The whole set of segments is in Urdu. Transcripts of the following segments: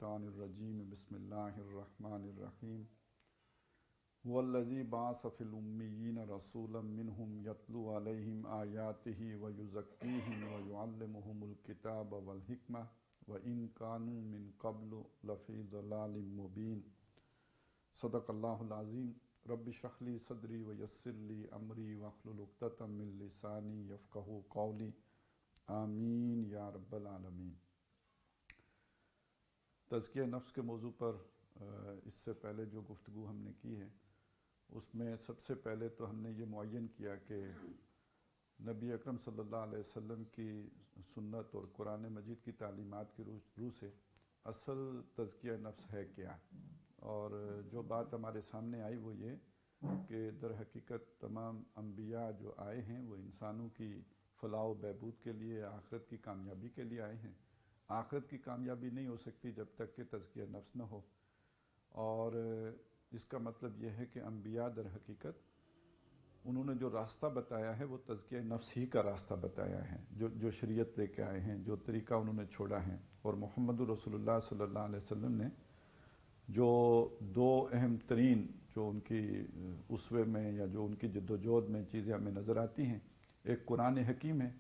الشیطان الرجیم بسم اللہ الرحمن الرحیم والذی بعث فی الامیین رسولا منہم یتلو علیہم آیاتہ ویزکیہم ویعلمہم الکتاب والحکمہ وإن كانوا من قبل لفی ضلال مبین۔ صدق اللہ العظیم۔ رب اشرح لی صدری ویسر لی امری واحلل عقدۃ من لسانی یفقہوا قولی، آمین یا رب العالمین۔ تزکیہ نفس کے موضوع پر اس سے پہلے جو گفتگو ہم نے کی ہے اس میں سب سے پہلے تو ہم نے یہ معین کیا کہ نبی اکرم صلی اللہ علیہ وسلم کی سنت اور قرآن مجید کی تعلیمات کی روح سے اصل تزکیہ نفس ہے کیا، اور جو بات ہمارے سامنے آئی وہ یہ کہ در حقیقت تمام انبیاء جو آئے ہیں وہ انسانوں کی فلاح و بہبود کے لیے، آخرت کی کامیابی کے لیے آئے ہیں۔ آخرت کی کامیابی نہیں ہو سکتی جب تک کہ تزکیہ نفس نہ ہو، اور اس کا مطلب یہ ہے کہ انبیاء در حقیقت انہوں نے جو راستہ بتایا ہے وہ تزکیہ نفس ہی کا راستہ بتایا ہے، جو شریعت لے کے آئے ہیں، جو طریقہ انہوں نے چھوڑا ہے۔ اور محمد رسول اللہ صلی اللہ علیہ وسلم نے جو دو اہم ترین جو ان کی اسوے میں یا جو ان کی جد و جہد میں چیزیں ہمیں نظر آتی ہیں، ایک قرآن حکیم ہے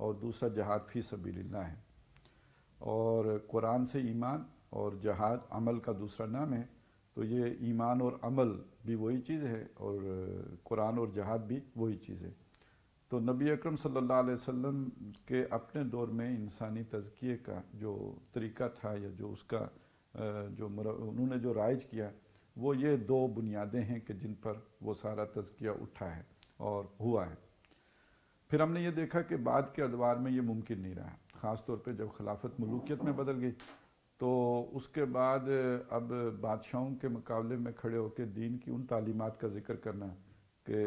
اور دوسرا جہاد فی سبیل اللہ ہے۔ اور قرآن سے ایمان اور جہاد عمل کا دوسرا نام ہے، تو یہ ایمان اور عمل بھی وہی چیز ہے اور قرآن اور جہاد بھی وہی چیز ہے۔ تو نبی اکرم صلی اللہ علیہ وسلم کے اپنے دور میں انسانی تزکیے کا جو طریقہ تھا یا جو اس کا انہوں نے جو رائج کیا وہ یہ دو بنیادیں ہیں کہ جن پر وہ سارا تزکیہ اٹھا ہے اور ہوا ہے۔ پھر ہم نے یہ دیکھا کہ بعد کے ادوار میں یہ ممکن نہیں رہا، خاص طور پہ جب خلافت ملوکیت میں بدل گئی تو اس کے بعد اب بادشاہوں کے مقابلے میں کھڑے ہو کے دین کی ان تعلیمات کا ذکر کرنا کہ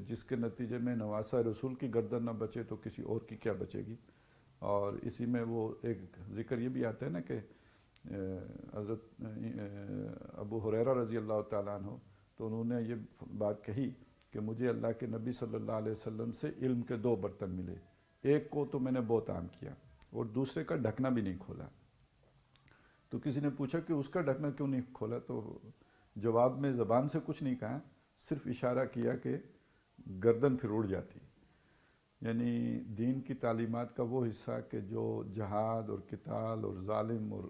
جس کے نتیجے میں نواسہ رسول کی گردن نہ بچے تو کسی اور کی کیا بچے گی۔ اور اسی میں وہ ایک ذکر یہ بھی آتا ہے نا کہ حضرت ابو ہریرہ رضی اللہ تعالیٰ عنہ تو انہوں نے یہ بات کہی کہ مجھے اللہ کے نبی صلی اللہ علیہ وسلم سے علم کے دو برتن ملے، ایک کو تو میں نے بہت عام کیا اور دوسرے کا ڈھکنا بھی نہیں کھولا۔ تو کسی نے پوچھا کہ اس کا ڈھکنا کیوں نہیں کھولا، تو جواب میں زبان سے کچھ نہیں کہا، صرف اشارہ کیا کہ گردن پھر اڑ جاتی۔ یعنی دین کی تعلیمات کا وہ حصہ کہ جو جہاد اور قتال اور ظالم اور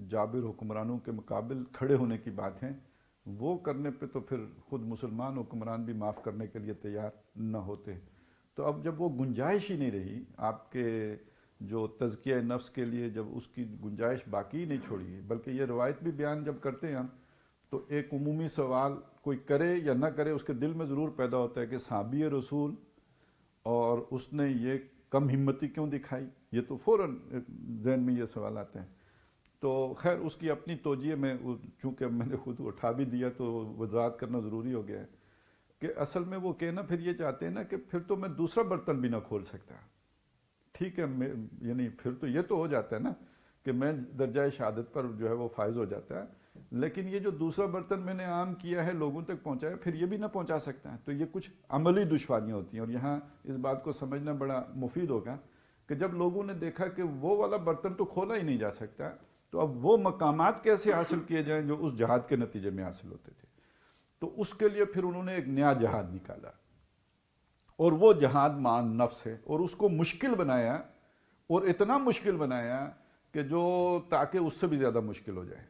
جابر حکمرانوں کے مقابل کھڑے ہونے کی بات ہے، وہ کرنے پہ تو پھر خود مسلمان حکمران بھی معاف کرنے کے لیے تیار نہ ہوتے۔ تو اب جب وہ گنجائش ہی نہیں رہی آپ کے جو تزکیہ نفس کے لیے، جب اس کی گنجائش باقی ہی نہیں چھوڑی، بلکہ یہ روایت بھی بیان جب کرتے ہیں ہم تو ایک عمومی سوال کوئی کرے یا نہ کرے اس کے دل میں ضرور پیدا ہوتا ہے کہ صحابی رسول اور اس نے یہ کم ہمتی کیوں دکھائی، یہ تو فوراً ذہن میں یہ سوال آتے ہیں۔ تو خیر اس کی اپنی توجیہ میں چونکہ میں نے خود اٹھا بھی دیا تو وضاحت کرنا ضروری ہو گیا ہے کہ اصل میں وہ کہنا پھر یہ چاہتے ہیں نا کہ پھر تو میں دوسرا برتن بھی نہ کھول سکتا۔ ٹھیک ہے، یعنی پھر تو یہ تو ہو جاتا ہے نا کہ میں درجہ شہادت پر جو ہے وہ فائز ہو جاتا ہے، لیکن یہ جو دوسرا برتن میں نے عام کیا ہے لوگوں تک پہنچایا پھر یہ بھی نہ پہنچا سکتا ہے، تو یہ کچھ عملی دشواریاں ہوتی ہیں۔ اور یہاں اس بات کو سمجھنا بڑا مفید ہوگا کہ جب لوگوں نے دیکھا کہ وہ والا برتن تو کھولا ہی نہیں جا سکتا، تو اب وہ مقامات کیسے حاصل کیے جائیں جو اس جہاد کے نتیجے میں حاصل ہوتے تھے، تو اس کے لیے پھر انہوں نے ایک نیا جہاد نکالا، اور وہ جہاد مع نفس ہے، اور اس کو مشکل بنایا، اور اتنا مشکل بنایا کہ جو تاکہ اس سے بھی زیادہ مشکل ہو جائے،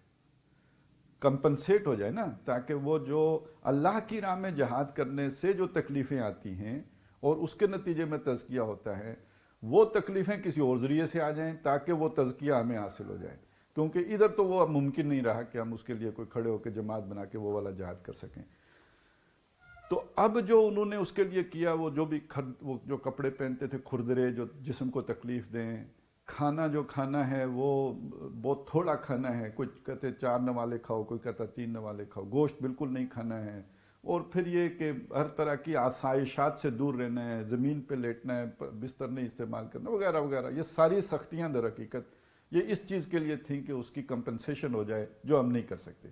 کمپنسیٹ ہو جائے نا، تاکہ وہ جو اللہ کی راہ میں جہاد کرنے سے جو تکلیفیں آتی ہیں اور اس کے نتیجے میں تزکیہ ہوتا ہے وہ تکلیفیں کسی اور ذریعے سے آ جائیں تاکہ وہ تزکیہ ہمیں حاصل ہو جائے، کیونکہ ادھر تو وہ ممکن نہیں رہا کہ ہم اس کے لیے کوئی کھڑے ہو کے جماعت بنا کے وہ والا جہاد کر سکیں۔ تو اب جو انہوں نے اس کے لیے کیا، وہ جو بھی وہ جو کپڑے پہنتے تھے کھردرے جو جسم کو تکلیف دیں، کھانا جو کھانا ہے وہ بہت تھوڑا کھانا ہے، کوئی کہتے 4 نوالے کھاؤ، کوئی کہتا 3 نوالے کھاؤ، گوشت بالکل نہیں کھانا ہے، اور پھر یہ کہ ہر طرح کی آسائشات سے دور رہنا ہے، زمین پہ لیٹنا ہے، بستر نہیں استعمال کرنا وغیرہ وغیرہ، یہ ساری سختیاں در حقیقت یہ اس چیز کے لیے تھیں کہ اس کی کمپنسیشن ہو جائے جو ہم نہیں کر سکتے۔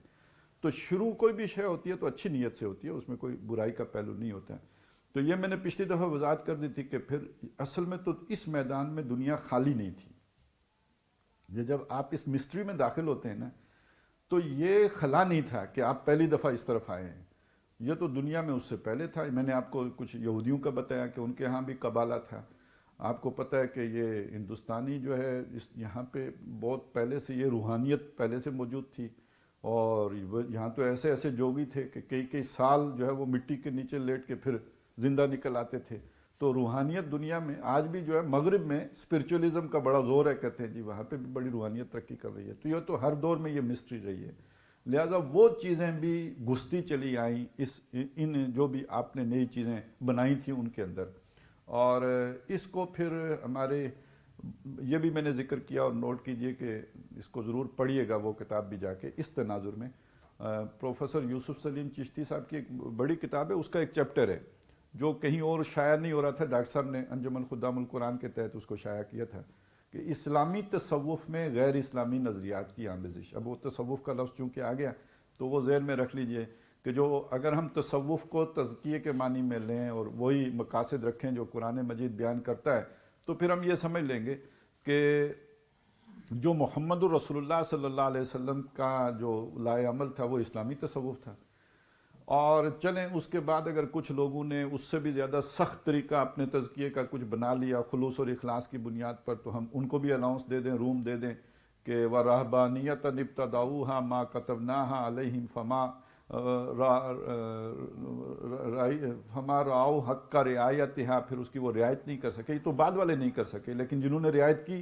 تو شروع کوئی بھی شے ہوتی ہے تو اچھی نیت سے ہوتی ہے، اس میں کوئی برائی کا پہلو نہیں ہوتا ہے۔ تو یہ میں نے پچھلی دفعہ وضاحت کر دی تھی کہ پھر اصل میں تو اس میدان میں دنیا خالی نہیں تھی۔ یہ جب آپ اس مسٹری میں داخل ہوتے ہیں نا تو یہ خلا نہیں تھا کہ آپ پہلی دفعہ اس طرف آئے ہیں، یہ تو دنیا میں اس سے پہلے تھا. میں نے آپ کو کچھ یہودیوں کا بتایا کہ ان کے ہاں بھی قبالہ تھا. آپ کو پتہ ہے کہ یہ ہندوستانی جو ہے یہاں پہ بہت پہلے سے یہ روحانیت پہلے سے موجود تھی، اور یہاں تو ایسے ایسے جوگی تھے کہ کئی کئی سال جو ہے وہ مٹی کے نیچے لیٹ کے پھر زندہ نکل آتے تھے. تو روحانیت دنیا میں آج بھی جو ہے مغرب میں اسپرچولیزم کا بڑا زور ہے، کہتے ہیں جی وہاں پہ بھی بڑی روحانیت ترقی کر رہی ہے. تو یہ تو ہر دور میں یہ مسٹری رہی ہے. لہٰذا وہ چیزیں بھی گھستی چلی آئیں ان جو بھی آپ نے نئی چیزیں بنائی تھیں ان کے اندر. اور اس کو پھر ہمارے یہ بھی میں نے ذکر کیا، اور نوٹ کیجئے کہ اس کو ضرور پڑھیے گا وہ کتاب بھی جا کے. اس تناظر میں پروفیسر یوسف سلیم چشتی صاحب کی ایک بڑی کتاب ہے، اس کا ایک چیپٹر ہے جو کہیں اور شائع نہیں ہو رہا تھا. ڈاکٹر صاحب نے انجمن خدام القرآن کے تحت اس کو شائع کیا تھا کہ اسلامی تصوف میں غیر اسلامی نظریات کی آمیزش. اب وہ تصوف کا لفظ چونکہ آ گیا تو وہ ذہن میں رکھ لیجئے کہ جو اگر ہم تصوف کو تزکیے کے معنی میں لیں اور وہی مقاصد رکھیں جو قرآن مجید بیان کرتا ہے، تو پھر ہم یہ سمجھ لیں گے کہ جو محمد الرسول اللہ صلی اللہ علیہ وسلم کا جو لائے عمل تھا وہ اسلامی تصوف تھا. اور چلیں اس کے بعد اگر کچھ لوگوں نے اس سے بھی زیادہ سخت طریقہ اپنے تزکیے کا کچھ بنا لیا خلوص اور اخلاص کی بنیاد پر، تو ہم ان کو بھی الاؤنس دے دیں، روم دے دیں کہ وَرَهْبَانِيَّةً ابْتَدَعُوهَا مَا كَتَبْنَاهَا عَلَيْهِمْ فَمَا رَعَوْا حَقَّ رِعَایَتِهَا. پھر اس کی وہ رعایت نہیں کر سکے. یہ تو بعد والے نہیں کر سکے، لیکن جنہوں نے رعایت کی،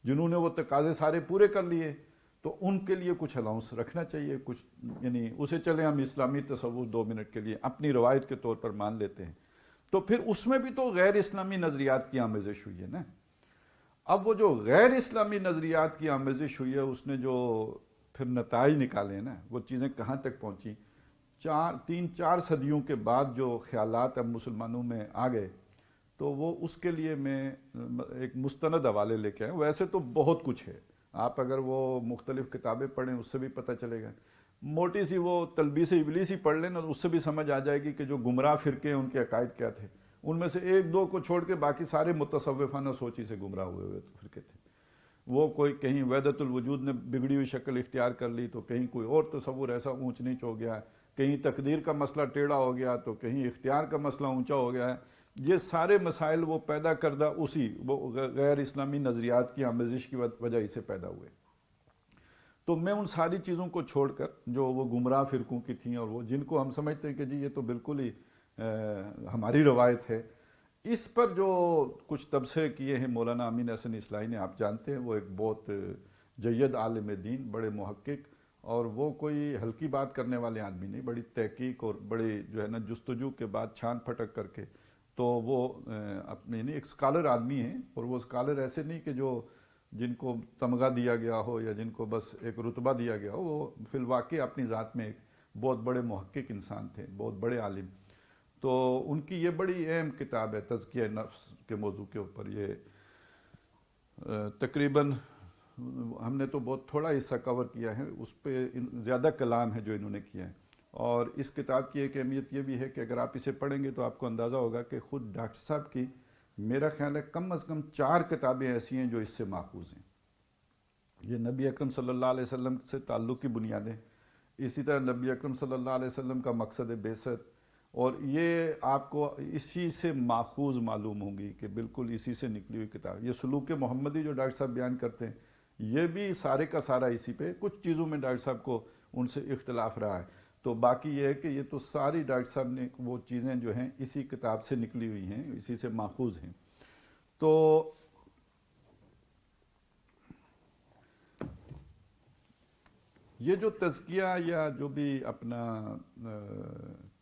جنہوں نے وہ تقاضے سارے پورے کر لیے، تو ان کے لیے کچھ الاؤنس رکھنا چاہیے. کچھ یعنی اسے چلیں ہم اسلامی تصوف 2 منٹ کے لیے اپنی روایت کے طور پر مان لیتے ہیں. تو پھر اس میں بھی تو غیر اسلامی نظریات کی آمیزش ہوئی ہے نا. اب وہ جو غیر اسلامی نظریات کی آمیزش ہوئی ہے، اس نے جو پھر نتائج نکالے ہیں نا، وہ چیزیں کہاں تک پہنچی. 3-4 صدیوں کے بعد جو خیالات اب مسلمانوں میں آ گئے، تو وہ اس کے لیے میں ایک مستند حوالے لے کے آئے. ویسے تو بہت کچھ ہے، آپ اگر وہ مختلف کتابیں پڑھیں اس سے بھی پتہ چلے گا. موٹی سی وہ تلبیس ابلیس ہی پڑھ لیں نا، اس سے بھی سمجھ آ جائے گی کہ جو گمراہ فرقے ہیں ان کے عقائد کیا تھے. ان میں سے 1-2 کو چھوڑ کے باقی سارے متصوفانہ سوچی سے گمراہ ہوئے فرقے تھے. وہ کوئی کہیں وحدت الوجود نے بگڑی ہوئی شکل اختیار کر لی، تو کہیں کوئی اور تصور ایسا اونچ نیچ ہو گیا، کہیں تقدیر کا مسئلہ ٹیڑھا ہو گیا، تو کہیں اختیار کا مسئلہ اونچا ہو گیا ہے. یہ سارے مسائل وہ پیدا کردہ اسی وہ غیر اسلامی نظریات کی آمیزش کی وجہ سے پیدا ہوئے. تو میں ان ساری چیزوں کو چھوڑ کر جو وہ گمراہ فرقوں کی تھیں، اور وہ جن کو ہم سمجھتے ہیں کہ جی یہ تو بالکل ہی ہماری روایت ہے، اس پر جو کچھ تبصرے کیے ہیں مولانا امین احسن اصلاحی نے. آپ جانتے ہیں وہ ایک بہت جید عالم دین، بڑے محقق، اور وہ کوئی ہلکی بات کرنے والے آدمی نہیں. بڑی تحقیق اور بڑی جو ہے نا جستجو کے بعد چھان پھٹک کر کے تو وہ اپنے یعنی ایک اسکالر آدمی ہیں. اور وہ اسکالر ایسے نہیں کہ جن کو تمغہ دیا گیا ہو یا جن کو بس ایک رتبہ دیا گیا ہو. وہ فی الواقع اپنی ذات میں ایک بہت بڑے محقق انسان تھے، بہت بڑے عالم. تو ان کی یہ بڑی اہم کتاب ہے تزکیہ نفس کے موضوع کے اوپر. یہ تقریباً ہم نے تو بہت تھوڑا حصہ کور کیا ہے، اس پہ زیادہ کلام ہے جو انہوں نے کیا ہے. اور اس کتاب کی ایک اہمیت یہ بھی ہے کہ اگر آپ اسے پڑھیں گے تو آپ کو اندازہ ہوگا کہ خود ڈاکٹر صاحب کی میرا خیال ہے کم از کم 4 کتابیں ایسی ہیں جو اس سے ماخوذ ہیں. یہ نبی اکرم صلی اللہ علیہ وسلم سے تعلق کی بنیادیں، اسی طرح نبی اکرم صلی اللہ علیہ وسلم کا مقصد بعثت، اور یہ آپ کو اسی سے ماخوذ معلوم ہوں گی کہ بالکل اسی سے نکلی ہوئی کتاب. یہ سلوک محمدی جو ڈاکٹر صاحب بیان کرتے ہیں، یہ بھی سارے کا سارا اسی پہ. کچھ چیزوں میں ڈاکٹر صاحب کو ان سے اختلاف رہا ہے، تو باقی یہ ہے کہ یہ تو ساری ڈاکٹر صاحب نے وہ چیزیں جو ہیں اسی کتاب سے نکلی ہوئی ہیں، اسی سے ماخوذ ہیں. تو یہ جو تزکیہ یا جو بھی اپنا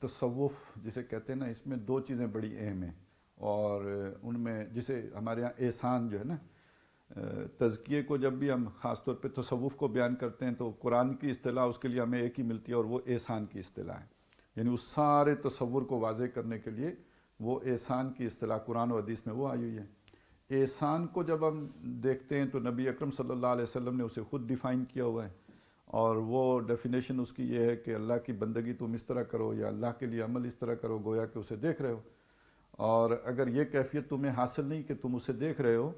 تصوف جسے کہتے ہیں نا، اس میں 2 چیزیں بڑی اہم ہیں. اور ان میں جسے ہمارے ہاں احسان جو ہے نا، تزکیے کو جب بھی ہم خاص طور پہ تصوف کو بیان کرتے ہیں تو قرآن کی اصطلاح اس کے لیے ہمیں ایک ہی ملتی ہے، اور وہ احسان کی اصطلاح ہے. یعنی اس سارے تصور کو واضح کرنے کے لیے وہ احسان کی اصطلاح قرآن و حدیث میں وہ آئی ہوئی ہے. احسان کو جب ہم دیکھتے ہیں تو نبی اکرم صلی اللہ علیہ وسلم نے اسے خود ڈیفائن کیا ہوا ہے، اور وہ ڈیفینیشن اس کی یہ ہے کہ اللہ کی بندگی تم اس طرح کرو، یا اللہ کے لیے عمل اس طرح کرو گویا کہ اسے دیکھ رہے ہو. اور اگر یہ کیفیت تمہیں حاصل نہیں کہ تم اسے دیکھ رہے ہو،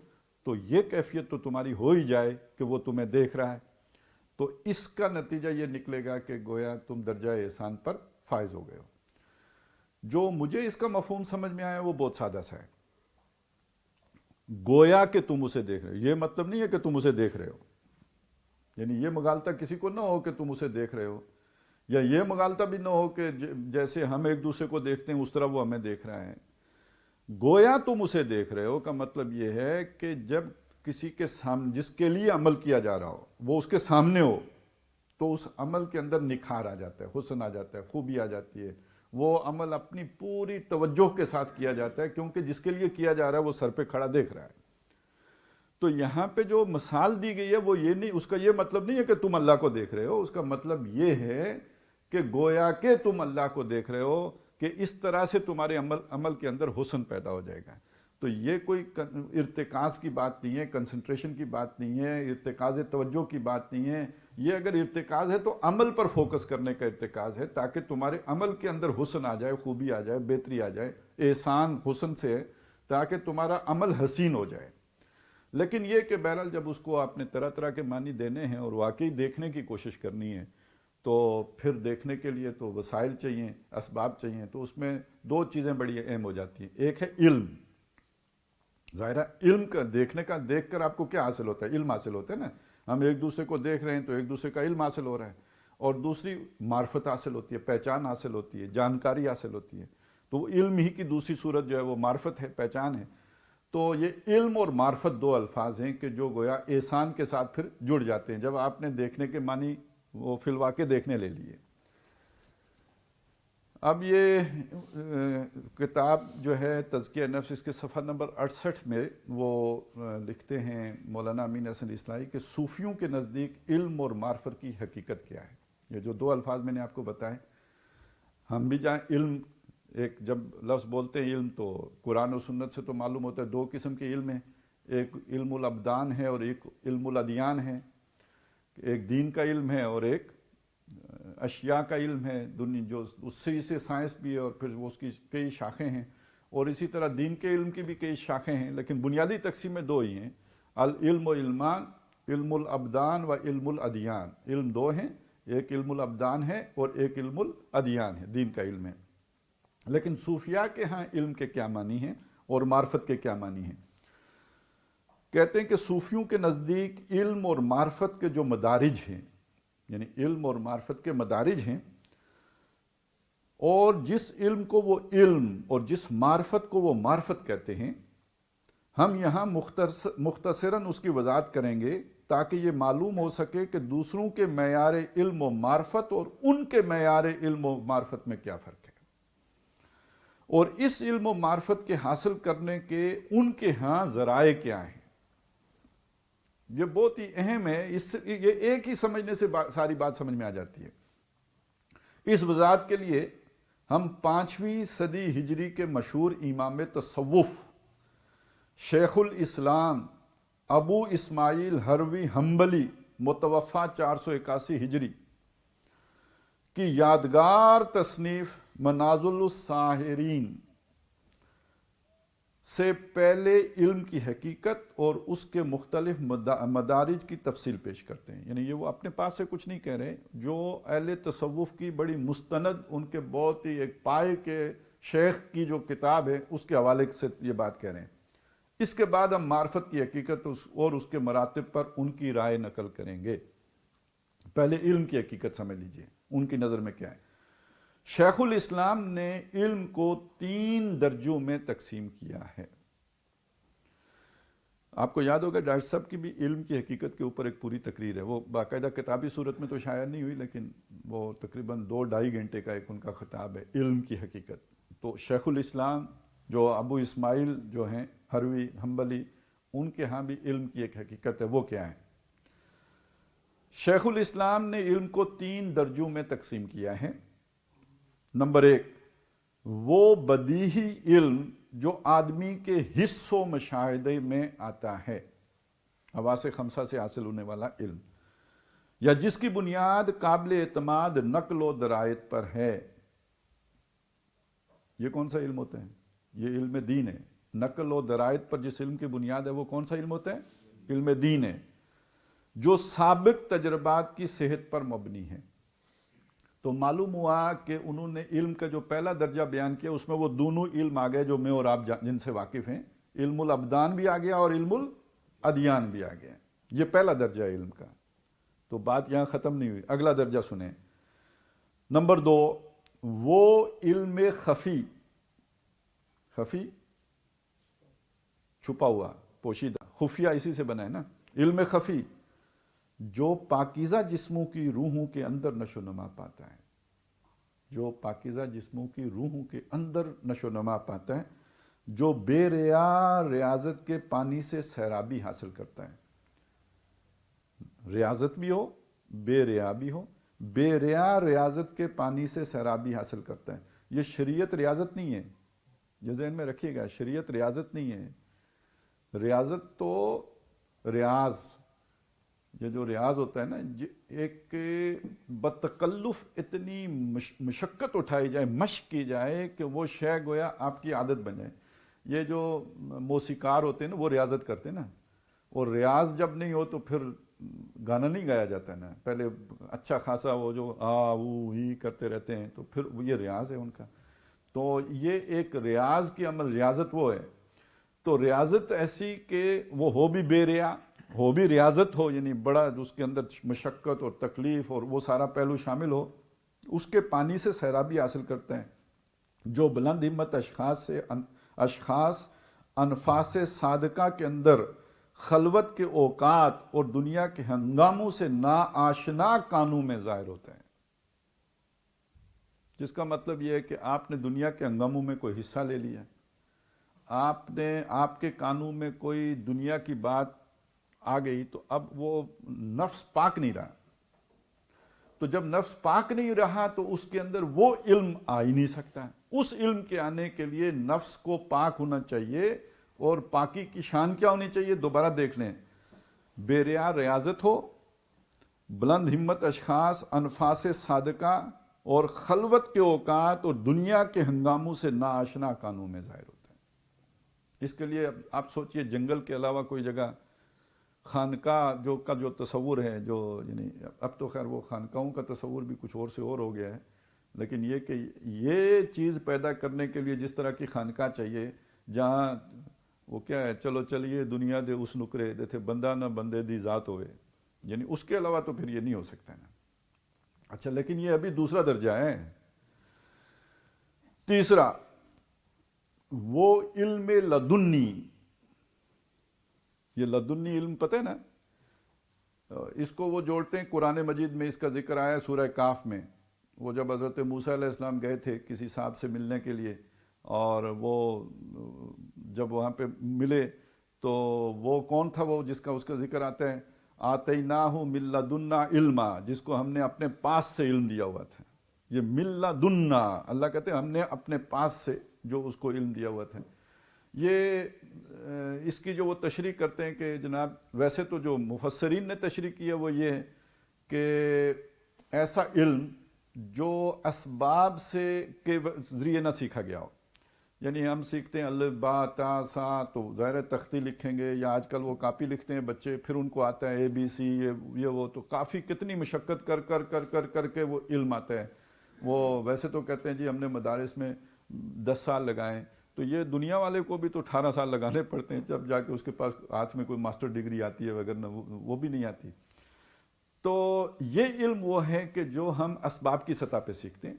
تو یہ کیفیت تو تمہاری ہو ہی جائے کہ وہ تمہیں دیکھ رہا ہے. تو اس کا نتیجہ یہ نکلے گا کہ گویا تم درجہ احسان پر فائز ہو گئے ہو۔ جو مجھے اس کا مفہوم سمجھ میں آیا وہ بہت سادہ سا ہے، گویا کہ تم اسے دیکھ رہے ہو، یہ مطلب نہیں ہے کہ تم اسے دیکھ رہے ہو، یعنی یہ مغالطہ کسی کو نہ ہو کہ تم اسے دیکھ رہے ہو، یا یہ مغالطہ بھی نہ ہو کہ جیسے ہم ایک دوسرے کو دیکھتے ہیں اس طرح وہ ہمیں دیکھ رہا ہے۔ گویا تم اسے دیکھ رہے ہو کا مطلب یہ ہے کہ جب کسی کے سامنے جس کے لیے عمل کیا جا رہا ہو وہ اس کے سامنے ہو تو اس عمل کے اندر نکھار آ جاتا ہے، حسن آ جاتا ہے، خوبی آ جاتی ہے، وہ عمل اپنی پوری توجہ کے ساتھ کیا جاتا ہے کیونکہ جس کے لیے کیا جا رہا ہے وہ سر پہ کھڑا دیکھ رہا ہے۔ تو یہاں پہ جو مثال دی گئی ہے وہ یہ نہیں، اس کا یہ مطلب نہیں ہے کہ تم اللہ کو دیکھ رہے ہو، اس کا مطلب یہ ہے کہ گویا کہ تم اللہ کو دیکھ رہے ہو کہ اس طرح سے تمہارے عمل کے اندر حسن پیدا ہو جائے گا۔ تو یہ کوئی ارتکاز کی بات نہیں ہے، کنسنٹریشن کی بات نہیں ہے، ارتکاز توجہ کی بات نہیں ہے، یہ اگر ارتکاز ہے تو عمل پر فوکس کرنے کا ارتکاز ہے تاکہ تمہارے عمل کے اندر حسن آ جائے، خوبی آ جائے، بہتری آ جائے، احسان حسن سے ہے تاکہ تمہارا عمل حسین ہو جائے۔ لیکن یہ کہ بہرحال جب اس کو آپ نے طرح طرح کے معنی دینے ہیں اور واقعی دیکھنے کی کوشش کرنی ہے تو پھر دیکھنے کے لیے تو وسائل چاہیے، اسباب چاہیے، تو اس میں دو چیزیں بڑی اہم ہو جاتی ہیں۔ ایک ہے علم، ظاہرہ علم کا دیکھنے کا، دیکھ کر آپ کو کیا حاصل ہوتا ہے؟ علم حاصل ہوتا ہے نا، ہم ایک دوسرے کو دیکھ رہے ہیں تو ایک دوسرے کا علم حاصل ہو رہا ہے، اور دوسری معرفت حاصل ہوتی ہے، پہچان حاصل ہوتی ہے، جانکاری حاصل ہوتی ہے، تو وہ علم ہی کی دوسری صورت جو ہے وہ معرفت ہے، پہچان ہے۔ تو یہ علم اور معرفت دو الفاظ ہیں کہ جو گویا احسان کے ساتھ پھر جڑ جاتے ہیں جب آپ نے دیکھنے کے معنی وہ فی الواقع دیکھنے لے لیے۔ اب یہ کتاب جو ہے تزکیہ نفس، اس کے صفحہ نمبر 68 میں وہ لکھتے ہیں مولانا امین حسن اصلاحی کہ صوفیوں کے نزدیک علم اور معرفت کی حقیقت کیا ہے۔ یہ جو دو الفاظ میں نے آپ کو بتائے، ہم بھی جائیں علم، ایک جب لفظ بولتے ہیں علم تو قرآن و سنت سے تو معلوم ہوتا ہے دو قسم کے علم ہیں، ایک علم الابدان ہے اور ایک علم الادیان ہے، ایک دین کا علم ہے اور ایک اشیاء کا علم ہے، دنیا جو اس سے سائنس بھی ہے اور پھر وہ اس کی کئی شاخیں ہیں، اور اسی طرح دین کے علم کی بھی کئی شاخیں ہیں، لیکن بنیادی تقسیم میں دو ہی ہیں، العلم و علمان، علم الابدان و علم الادیان، علم دو ہیں، ایک علم الابدان ہے اور ایک علم الادیان ہے، دین کا علم ہے۔ لیکن صوفیاء کے ہاں علم کے کیا معنی ہیں اور معرفت کے کیا معنی ہیں؟ کہتے ہیں کہ صوفیوں کے نزدیک علم اور معرفت کے جو مدارج ہیں، یعنی علم اور معرفت کے مدارج ہیں، اور جس علم کو وہ علم اور جس معرفت کو وہ معرفت کہتے ہیں، ہم یہاں مختصراً اس کی وضاحت کریں گے تاکہ یہ معلوم ہو سکے کہ دوسروں کے معیار علم و معرفت اور ان کے معیار علم و معرفت میں کیا فرق ہے، اور اس علم و معرفت کے حاصل کرنے کے ان کے ہاں ذرائع کیا ہیں۔ یہ بہت ہی اہم ہے، یہ ایک ہی سمجھنے سے ساری بات سمجھ میں آ جاتی ہے۔ اس وضاحت کے لیے ہم 5ویں صدی ہجری کے مشہور امام تصوف شیخ الاسلام ابو اسماعیل ہروی حنبلی متوفی 481 ہجری کی یادگار تصنیف منازل الساحرین سے پہلے علم کی حقیقت اور اس کے مختلف مدارج کی تفصیل پیش کرتے ہیں۔ یعنی یہ وہ اپنے پاس سے کچھ نہیں کہہ رہے، جو اہل تصوف کی بڑی مستند، ان کے بہت ہی ایک پائے کے شیخ کی جو کتاب ہے اس کے حوالے سے یہ بات کہہ رہے ہیں۔ اس کے بعد ہم معرفت کی حقیقت اور اس کے مراتب پر ان کی رائے نقل کریں گے۔ پہلے علم کی حقیقت سمجھ لیجئے، ان کی نظر میں کیا ہے۔ شیخ الاسلام نے علم کو 3 درجوں میں تقسیم کیا ہے۔ آپ کو یاد ہوگا ڈاکٹر صاحب کی بھی علم کی حقیقت کے اوپر ایک پوری تقریر ہے، وہ باقاعدہ کتابی صورت میں تو شائع نہیں ہوئی لیکن وہ تقریباً 2-2.5 گھنٹے کا ایک ان کا خطاب ہے، علم کی حقیقت۔ تو شیخ الاسلام جو ابو اسماعیل جو ہیں ہروی حنبلی، ان کے ہاں بھی علم کی ایک حقیقت ہے، وہ کیا ہے؟ شیخ الاسلام نے علم کو 3 درجوں میں تقسیم کیا ہے۔ نمبر 1، وہ بدیہی علم جو آدمی کے حس و مشاہدے میں آتا ہے، حواس 5 سے حاصل ہونے والا علم، یا جس کی بنیاد قابل اعتماد نقل و درایت پر ہے۔ یہ کون سا علم ہوتا ہے؟ یہ علم دین ہے۔ نقل و درایت پر جس علم کی بنیاد ہے وہ کون سا علم ہوتا ہے؟ علم دین ہے۔ جو سابق تجربات کی صحت پر مبنی ہے۔ تو معلوم ہوا کہ انہوں نے علم کا جو پہلا درجہ بیان کیا اس میں وہ دونوں علم آ گئے جو میں اور آپ جن سے واقف ہیں، علم الابدان بھی آ گیا اور علم الادیان بھی آ گیا۔ یہ پہلا درجہ علم کا۔ تو بات یہاں ختم نہیں ہوئی، اگلا درجہ سنیں۔ نمبر 2، وہ علم خفی، خفی چھپا ہوا، پوشیدہ، خفیہ اسی سے بنا ہے نا، علم خفی جو پاکیزہ جسموں کی روحوں کے اندر نشو و نما پاتا ہے، جو پاکیزہ جسموں کی روحوں کے اندر نشو و نما پاتا ہے، جو بے ریا ریاضت کے پانی سے سیرابی حاصل کرتا ہے۔ ریاضت بھی ہو، بے ریا بھی ہو، بے ریا ریاضت کے پانی سے سیرابی حاصل کرتا ہے۔ یہ شریعت ریاضت نہیں ہے، یہ ذہن میں رکھیے گا، شریعت ریاضت نہیں ہے۔ ریاضت تو ریاض، یہ جو ریاض ہوتا ہے نا، ایک بتکلف اتنی مشقت اٹھائی جائے، مشق کی جائے کہ وہ شے گویا آپ کی عادت بن جائے۔ یہ جو موسیقار ہوتے ہیں نا وہ ریاضت کرتے ہیں نا، اور ریاض جب نہیں ہو تو پھر گانا نہیں گایا جاتا ہے نا، پہلے اچھا خاصا وہ جو ہی کرتے رہتے ہیں، تو پھر یہ ریاض ہے ان کا۔ تو یہ ایک ریاض کی عمل، ریاضت وہ ہے۔ تو ریاضت ایسی کہ وہ ہو بھی بے ریا، ہو بھی ریاضت ہو، یعنی بڑا اس کے اندر مشقت اور تکلیف اور وہ سارا پہلو شامل ہو، اس کے پانی سے سیرابی حاصل کرتا ہے۔ جو بلند ہمت اشخاص انفاس صادقہ کے اندر خلوت کے اوقات اور دنیا کے ہنگاموں سے ناآشنا کانوں میں ظاہر ہوتا ہے۔ جس کا مطلب یہ ہے کہ آپ نے دنیا کے ہنگاموں میں کوئی حصہ لے لیا، آپ کے کانوں میں کوئی دنیا کی بات آ گئی، تو اب وہ نفس پاک نہیں رہا۔ تو جب نفس پاک نہیں رہا تو اس کے اندر وہ علم آ ہی نہیں سکتا۔ اس علم کے آنے کے لیے نفس کو پاک ہونا چاہیے، اور پاکی کی شان کیا ہونی چاہیے؟ دوبارہ دیکھ لیں، بے ریا ریاضت ہو، بلند ہمت اشخاص انفاس صادقہ اور خلوت کے اوقات اور دنیا کے ہنگاموں سے ناآشنا کانوں میں ظاہر ہوتا ہے۔ اس کے لیے آپ سوچئے، جنگل کے علاوہ کوئی جگہ خانقاہ کا جو تصور ہے، جو یعنی اب تو خیر وہ خانقاہوں کا تصور بھی کچھ اور سے اور ہو گیا ہے، لیکن یہ کہ یہ چیز پیدا کرنے کے لیے جس طرح کی خانقاہ چاہیے، جہاں وہ کیا ہے، چلو چلیے دنیا دے اس نکرے دے تھے بندہ نہ بندے دی ذات ہوئے، یعنی اس کے علاوہ تو پھر یہ نہیں ہو سکتا ہے نا۔ اچھا، لیکن یہ ابھی دوسرا درجہ ہے۔ تیسرا، وہ علم لدنی، یہ لدنی علم پتہ ہے نا، اس کو وہ جوڑتے ہیں قرآن مجید میں، اس کا ذکر آیا ہے سورہ کاف میں۔ وہ جب حضرت موسیٰ علیہ السلام گئے تھے کسی صاحب سے ملنے کے لیے، اور وہ جب وہاں پہ ملے تو وہ کون تھا، وہ جس کا اس کا ذکر آتا ہے، آتیناہ من لدنا علما، جس کو ہم نے اپنے پاس سے علم دیا ہوا تھا۔ یہ من لدنا، اللہ کہتے ہیں ہم نے اپنے پاس سے جو اس کو علم دیا ہوا تھا۔ یہ اس کی جو وہ تشریح کرتے ہیں کہ جناب، ویسے تو جو مفسرین نے تشریح کی ہے وہ یہ ہے کہ ایسا علم جو اسباب سے کے ذریعے نہ سیکھا گیا ہو، یعنی ہم سیکھتے ہیں الف با تا سا، تو ظاہر تختی لکھیں گے، یا آج کل وہ کاپی لکھتے ہیں بچے، پھر ان کو آتا ہے اے بی سی، یہ وہ، تو کافی کتنی مشقت کر کر کر کر کر کے وہ علم آتا ہے۔ وہ ویسے تو کہتے ہیں جی ہم نے مدارس میں 10 سال لگائیں، تو یہ دنیا والے کو بھی تو 18 سال لگانے پڑتے ہیں، جب جا کے اس کے پاس ہاتھ میں کوئی ماسٹر ڈگری آتی ہے، وغیرہ وہ بھی نہیں آتی۔ تو یہ علم وہ ہے کہ جو ہم اسباب کی سطح پہ سیکھتے ہیں۔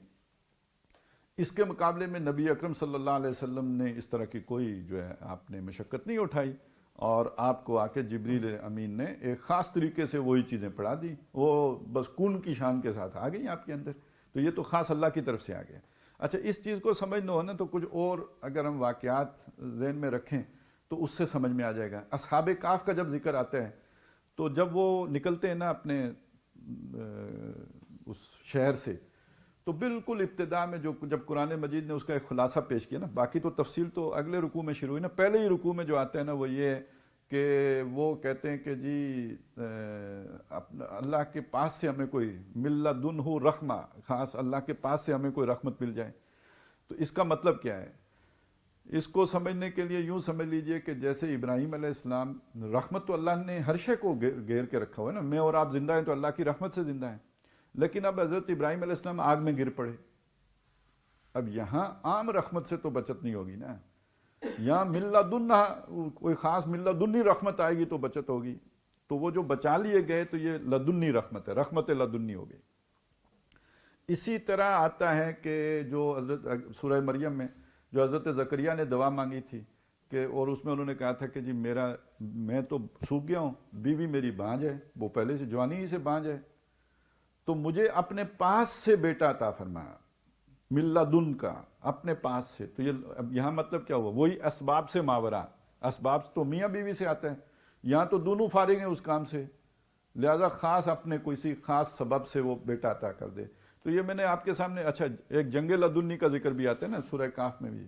اس کے مقابلے میں نبی اکرم صلی اللہ علیہ وسلم نے اس طرح کی کوئی جو ہے آپ نے مشقت نہیں اٹھائی، اور آپ کو آ کے جبریل امین نے ایک خاص طریقے سے وہی چیزیں پڑھا دی، وہ بس کون کی شان کے ساتھ آ گئی آپ کے اندر۔ تو یہ تو خاص اللہ کی طرف سے آ گیا۔ اچھا، اس چیز کو سمجھنا ہو نا تو کچھ اور اگر ہم واقعات ذہن میں رکھیں تو اس سے سمجھ میں آ جائے گا۔ اصحاب کہف کا جب ذکر آتا ہے تو جب وہ نکلتے ہیں نا اپنے اس شہر سے، تو بالکل ابتدا میں جب قرآن مجید نے اس کا ایک خلاصہ پیش کیا نا، باقی تو تفصیل تو اگلے رکوع میں شروع ہوئی نا، پہلے ہی رکوع میں جو آتا ہے نا وہ یہ ہے کہ وہ کہتے ہیں کہ جی اللہ کے پاس سے ہمیں کوئی من لدنہ رحمہ، خاص اللہ کے پاس سے ہمیں کوئی رحمت مل جائے۔ تو اس کا مطلب کیا ہے اس کو سمجھنے کے لیے یوں سمجھ لیجئے کہ جیسے ابراہیم علیہ السلام رحمت، تو اللہ نے ہر شے کو گھیر کے رکھا ہوا ہے نا، میں اور آپ زندہ ہیں تو اللہ کی رحمت سے زندہ ہیں، لیکن اب حضرت ابراہیم علیہ السلام آگ میں گر پڑے، اب یہاں عام رحمت سے تو بچت نہیں ہوگی نا، یہاں من لدنا کوئی خاص من لدنی رحمت آئے گی تو بچت ہوگی، تو وہ جو بچا لیے گئے تو یہ لدنی رحمت ہے، رحمت لدنی ہو گئی۔ اسی طرح آتا ہے کہ جو حضرت سورہ مریم میں جو حضرت زکریا نے دعا مانگی تھی کہ، اور اس میں انہوں نے کہا تھا کہ جی میں تو سوکھ گیا ہوں، بیوی میری بانجھ ہے، وہ پہلے سے جوانی ہی سے بانجھ ہے، تو مجھے اپنے پاس سے بیٹا عطا فرمایا، من لدن کا، اپنے پاس سے، تو یہ اب یہاں مطلب کیا ہوا، وہی اسباب سے ماورا، اسباب تو میاں بیوی سے آتے ہیں، یہاں تو دونوں فارغ ہیں اس کام سے، لہذا خاص اپنے کسی خاص سبب سے وہ بیٹا عطا کر دے۔ تو یہ میں نے آپ کے سامنے، اچھا ایک جنگ لدنی کا ذکر بھی آتا ہے نا سورہ کاف میں بھی،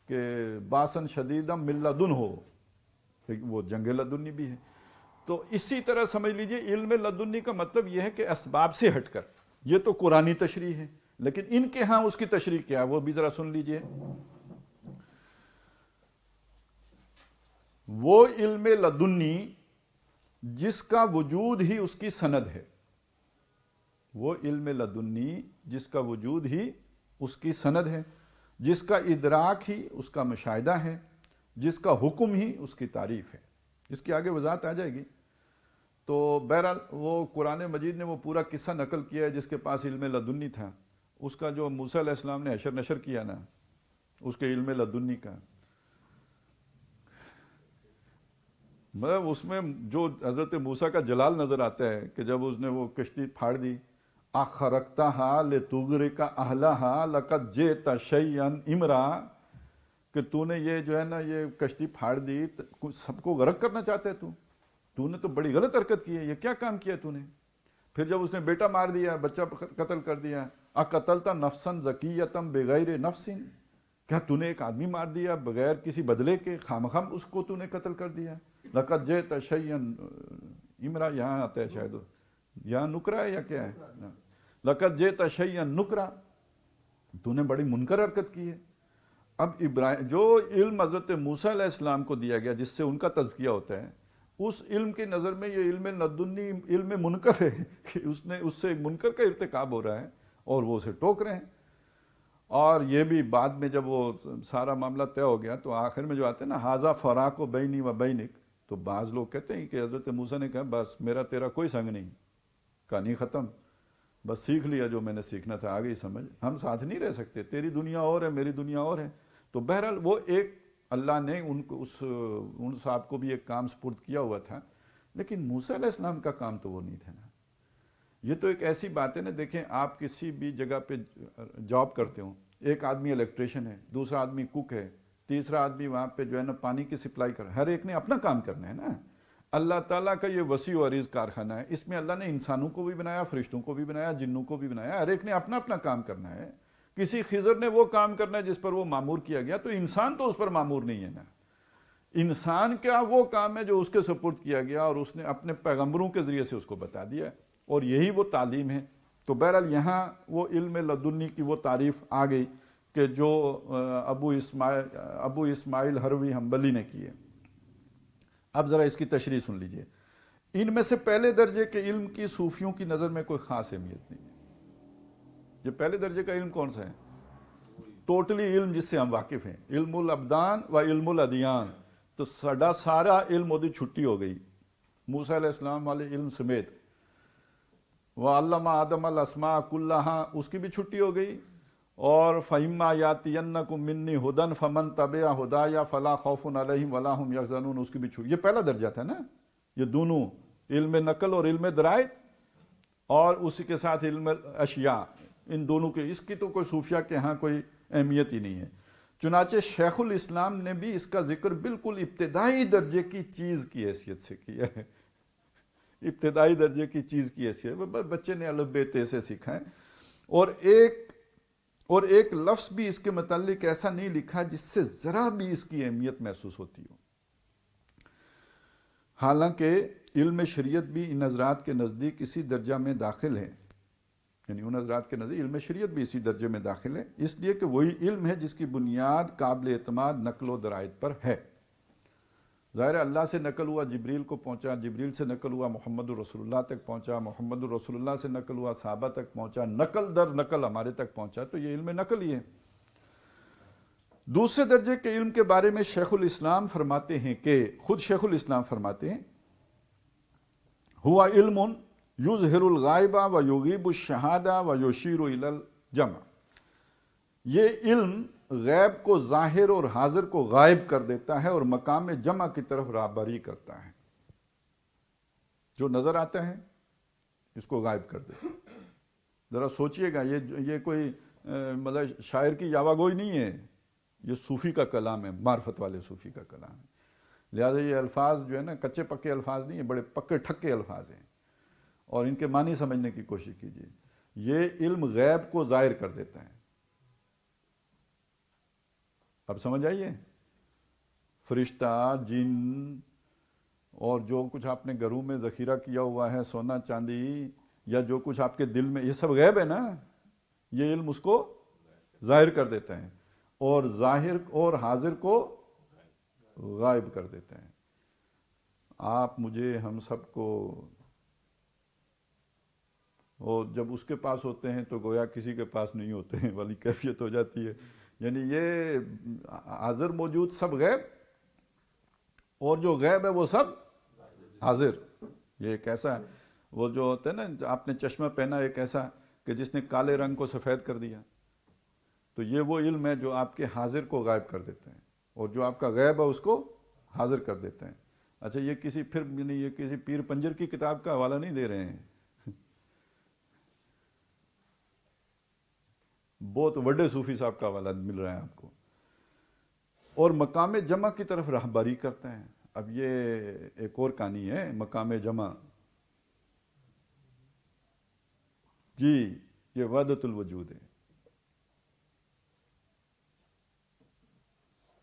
کہ باسن شدیدم من لدن ہو، وہ جنگ لدنی بھی ہے۔ تو اسی طرح سمجھ لیجئے علم لدنی کا مطلب یہ ہے کہ اسباب سے ہٹ کر، یہ تو قرآنی تشریح ہے، لیکن ان کے ہاں اس کی تشریح کیا ہے وہ بھی ذرا سن لیجئے۔ وہ علم لدنی جس کا وجود ہی اس کی سند ہے، وہ علم لدنی جس کا وجود ہی اس کی سند ہے، جس کا ادراک ہی اس کا مشاہدہ ہے، جس کا حکم ہی اس کی تعریف ہے۔ اس کی آگے وضاحت آ جائے گی۔ تو بہرحال وہ قرآن مجید نے وہ پورا قصہ نقل کیا ہے جس کے پاس علم لدنی تھا، اس کا جو موسیٰ علیہ السلام نے حشر نشر کیا نا، اس کے علم لدنی کا، مطلب اس میں جو حضرت موسیٰ کا جلال نظر آتا ہے کہ جب اس نے وہ کشتی پھاڑ دی، اخرقتھا لتغرق اہلھا لقد جئت شیئا امرا، کہ تو نے یہ جو ہے نا یہ کشتی پھاڑ دی، سب کو غرق کرنا چاہتا ہے تو نے تو بڑی غلط حرکت کی ہے، یہ کیا کام کیا تو نے؟ پھر جب اس نے بیٹا مار دیا، بچہ قتل کر دیا، اقتلت نفسا زکیۃ بغیر نفس، کیا تو نے ایک آدمی مار دیا بغیر کسی بدلے کے، خامخواہ اس کو تو نے قتل کر دیا؟ لقد جئت شیئا امرا، یہاں آتا ہے شاید، یہاں نکرا ہے یا کیا ہے، لقد جئت شیئا نکرا، تو نے بڑی منکر حرکت کی ہے۔ اب ابراہیم جو علم حضرت موسیٰ علیہ السلام کو دیا گیا جس سے ان کا تزکیہ ہوتا ہے، اس علم کی نظر میں یہ علم لدنی علم منکر ہے کہ اس سے ایک منکر کا ارتکاب ہو رہا ہے اور وہ اسے ٹوک رہے ہیں۔ اور یہ بھی بعد میں جب وہ سارا معاملہ طے ہو گیا تو آخر میں جو آتے ہیں نا، ھذا فراق بینی و بینک، تو بعض لوگ کہتے ہیں کہ حضرت موسیٰ نے کہا بس میرا تیرا کوئی سنگ نہیں، کہانی ختم، بس سیکھ لیا جو میں نے سیکھنا تھا، آگے ہی سمجھ، ہم ساتھ نہیں رہ سکتے، تیری دنیا اور ہے میری دنیا اور ہے۔ تو بہرحال وہ ایک اللہ نے ان صاحب کو بھی ایک کام سپرد کیا ہوا تھا، لیکن موسیٰ علیہ السلام کا کام تو وہ نہیں تھا نا۔ یہ تو ایک ایسی بات ہے نا، دیکھیں آپ کسی بھی جگہ پہ جاب کرتے ہوں، ایک آدمی الیکٹریشین ہے، دوسرا آدمی کوک ہے، تیسرا آدمی وہاں پہ جو ہے نا پانی کی سپلائی کر، ہر ایک نے اپنا کام کرنا ہے نا۔ اللہ تعالیٰ کا یہ وسیع و عریض کارخانہ ہے، اس میں اللہ نے انسانوں کو بھی بنایا، فرشتوں کو بھی بنایا، جنوں کو بھی بنایا، ہر ایک نے اپنا اپنا کام کرنا ہے۔ کسی خضر نے وہ کام کرنا ہے جس پر وہ معمور کیا گیا، تو انسان تو اس پر معمور نہیں ہے نا۔ انسان کیا وہ کام ہے جو اس کے سپرد کیا گیا اور اس نے اپنے پیغمبروں کے ذریعے سے اس کو بتا دیا، اور یہی وہ تعلیم ہے۔ تو بہرحال یہاں وہ علم لدنی کی وہ تعریف آ گئی کہ جو ابو اسماعیل ہروی حنبلی نے کی ہے۔ اب ذرا اس کی تشریح سن لیجئے۔ ان میں سے پہلے درجے کے علم کی صوفیوں کی نظر میں کوئی خاص اہمیت نہیں ہے۔ یہ پہلے درجے کا علم کون سا ہے؟ ٹوٹلی علم جس سے ہم واقف ہیں، علم الابدان و علم الادیان، تو سارا علم وہ چھٹی ہو گئی موسیٰ علیہ السلام والے علم سمیت۔ وَعَلَّمَ آدَمَ الْأَسْمَاءَ كُلَّهَا، اس کی بھی چھٹی ہو گئی۔ اور فَإِمَّا يَأْتِيَنَّكُم مِّنِّي هُدًى فَمَن تَبِعَ هُدَايَ فَلَا خَوْفٌ عَلَيْهِمْ وَلَا هُمْ يَحْزَنُونَ، اس کی بھی چھٹی۔ یہ پہلا درجہ تھا نا، یہ دونوں علم نقل اور علم درایت، اور اسی کے ساتھ علم اشیاء، ان دونوں کے، اس کی تو کوئی صوفیہ کے ہاں کوئی اہمیت ہی نہیں ہے۔ چنانچہ شیخ الاسلام نے بھی اس کا ذکر بالکل ابتدائی درجے کی چیز کی حیثیت سے کیا ہے، ابتدائی درجے کی چیز کی حیثیت، بچے نے الف بے تے سے سیکھا ہے، اور ایک لفظ بھی اس کے متعلق ایسا نہیں لکھا جس سے ذرا بھی اس کی اہمیت محسوس ہوتی ہو۔ حالانکہ علم شریعت بھی ان حضرات کے نزدیک اسی درجہ میں داخل ہے یعنی ان حضرات کے نظر علم شریعت بھی اسی درجے میں داخل ہے، اس لیے کہ وہی علم ہے جس کی بنیاد قابل اعتماد نقل و درائد پر ہے۔ ظاہر اللہ سے نقل ہوا جبریل کو پہنچا، جبریل سے نقل ہوا محمد الرسول اللہ تک پہنچا، محمد الرسول اللہ سے نقل ہوا صحابہ تک پہنچا، نقل در نقل ہمارے تک پہنچا، تو یہ علم نقل ہی ہے۔ دوسرے درجے کے علم کے بارے میں شیخ الاسلام فرماتے ہیں کہ خود شیخ الاسلام فرماتے ہیں ہوا علم یظہر الغائبہ و یغیب الشہادہ و یشیر الی الجمع، یہ علم غیب کو ظاہر اور حاضر کو غائب کر دیتا ہے اور مقام جمع کی طرف راہبری کرتا ہے۔ جو نظر آتا ہے اس کو غائب کر دیتا ہے۔ ذرا سوچئے گا، یہ کوئی مطلب شاعر کی یاوہ گوئی نہیں ہے، یہ صوفی کا کلام ہے، معرفت والے صوفی کا کلام ہے۔ لہذا یہ الفاظ جو ہے نا کچے پکے الفاظ نہیں ہیں، بڑے پکے ٹھکے الفاظ ہیں، اور ان کے معنی سمجھنے کی کوشش کیجیے۔ یہ علم غیب کو ظاہر کر دیتا ہے۔ اب سمجھ آئیے، فرشتہ، جن اور جو کچھ آپ نے گھروں میں ذخیرہ کیا ہوا ہے، سونا چاندی، یا جو کچھ آپ کے دل میں، یہ سب غیب ہے نا، یہ علم اس کو ظاہر کر دیتا ہے اور ظاہر اور حاضر کو غائب کر دیتا ہے۔ آپ مجھے، ہم سب کو، اور جب اس کے پاس ہوتے ہیں تو گویا کسی کے پاس نہیں ہوتے ہیں والی کیفیت ہو جاتی ہے۔ یعنی یہ حاضر موجود سب غیب، اور جو غیب ہے وہ سب حاضر۔ یہ ایک ایسا، وہ جو ہوتا ہے نا، آپ نے چشمہ پہنا ایک ایسا کہ جس نے کالے رنگ کو سفید کر دیا، تو یہ وہ علم ہے جو آپ کے حاضر کو غائب کر دیتا ہے، اور جو آپ کا غیب ہے اس کو حاضر کر دیتا ہے۔ اچھا، یہ کسی یہ کسی پیر پنجر کی کتاب کا حوالہ نہیں دے رہے ہیں، بہت بڑے صوفی صاحب کا حوالہ مل رہا ہے آپ کو۔ اور مقام جمع کی طرف راہبری کرتا ہے۔ اب یہ ایک اور کہانی ہے، مقام جمع، جی یہ وحدت الوجود ہے،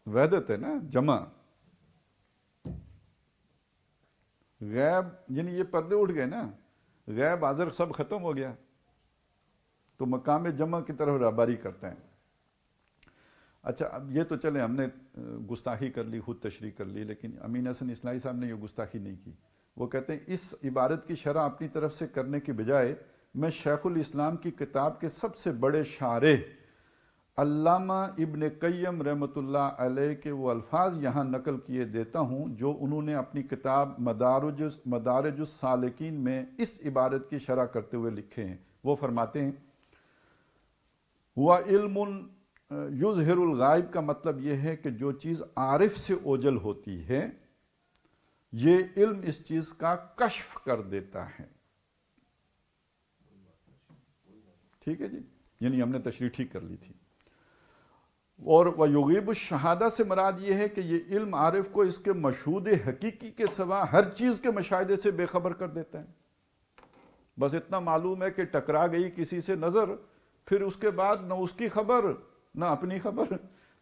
وحدت ہے نا، جمع، غیب، یعنی یہ پردے اٹھ گئے نا، غیب حاضر سب ختم ہو گیا، تو مقام جمع کی طرف راہبری کرتا ہے۔ اچھا، اب یہ تو چلے ہم نے گستاخی کر لی، خود تشریح کر لی، لیکن امین حسن اصلاحی صاحب نے یہ گستاخی نہیں کی۔ وہ کہتے ہیں اس عبارت کی شرح اپنی طرف سے کرنے کی بجائے میں شیخ الاسلام کی کتاب کے سب سے بڑے شارح علامہ ابن قیم رحمۃ اللہ علیہ کے وہ الفاظ یہاں نقل کیے دیتا ہوں جو انہوں نے اپنی کتاب مدارج السالکین میں اس عبارت کی شرح کرتے ہوئے لکھے ہیں۔ وہ فرماتے ہیں ہوا علم یظہر الغائب کا مطلب یہ ہے کہ جو چیز عارف سے اوجل ہوتی ہے، یہ علم اس چیز کا کشف کر دیتا ہے۔ ٹھیک ہے جی، یعنی ہم نے تشریح ٹھیک کر لی تھی۔ اور وَيُغِيبُ الشَّهَادَةِ سے مراد یہ ہے کہ یہ علم عارف کو اس کے مشہود حقیقی کے سوا ہر چیز کے مشاہدے سے بے خبر کر دیتا ہے۔ بس اتنا معلوم ہے کہ ٹکرا گئی کسی سے نظر، پھر اس کے بعد نہ اس کی خبر نہ اپنی خبر،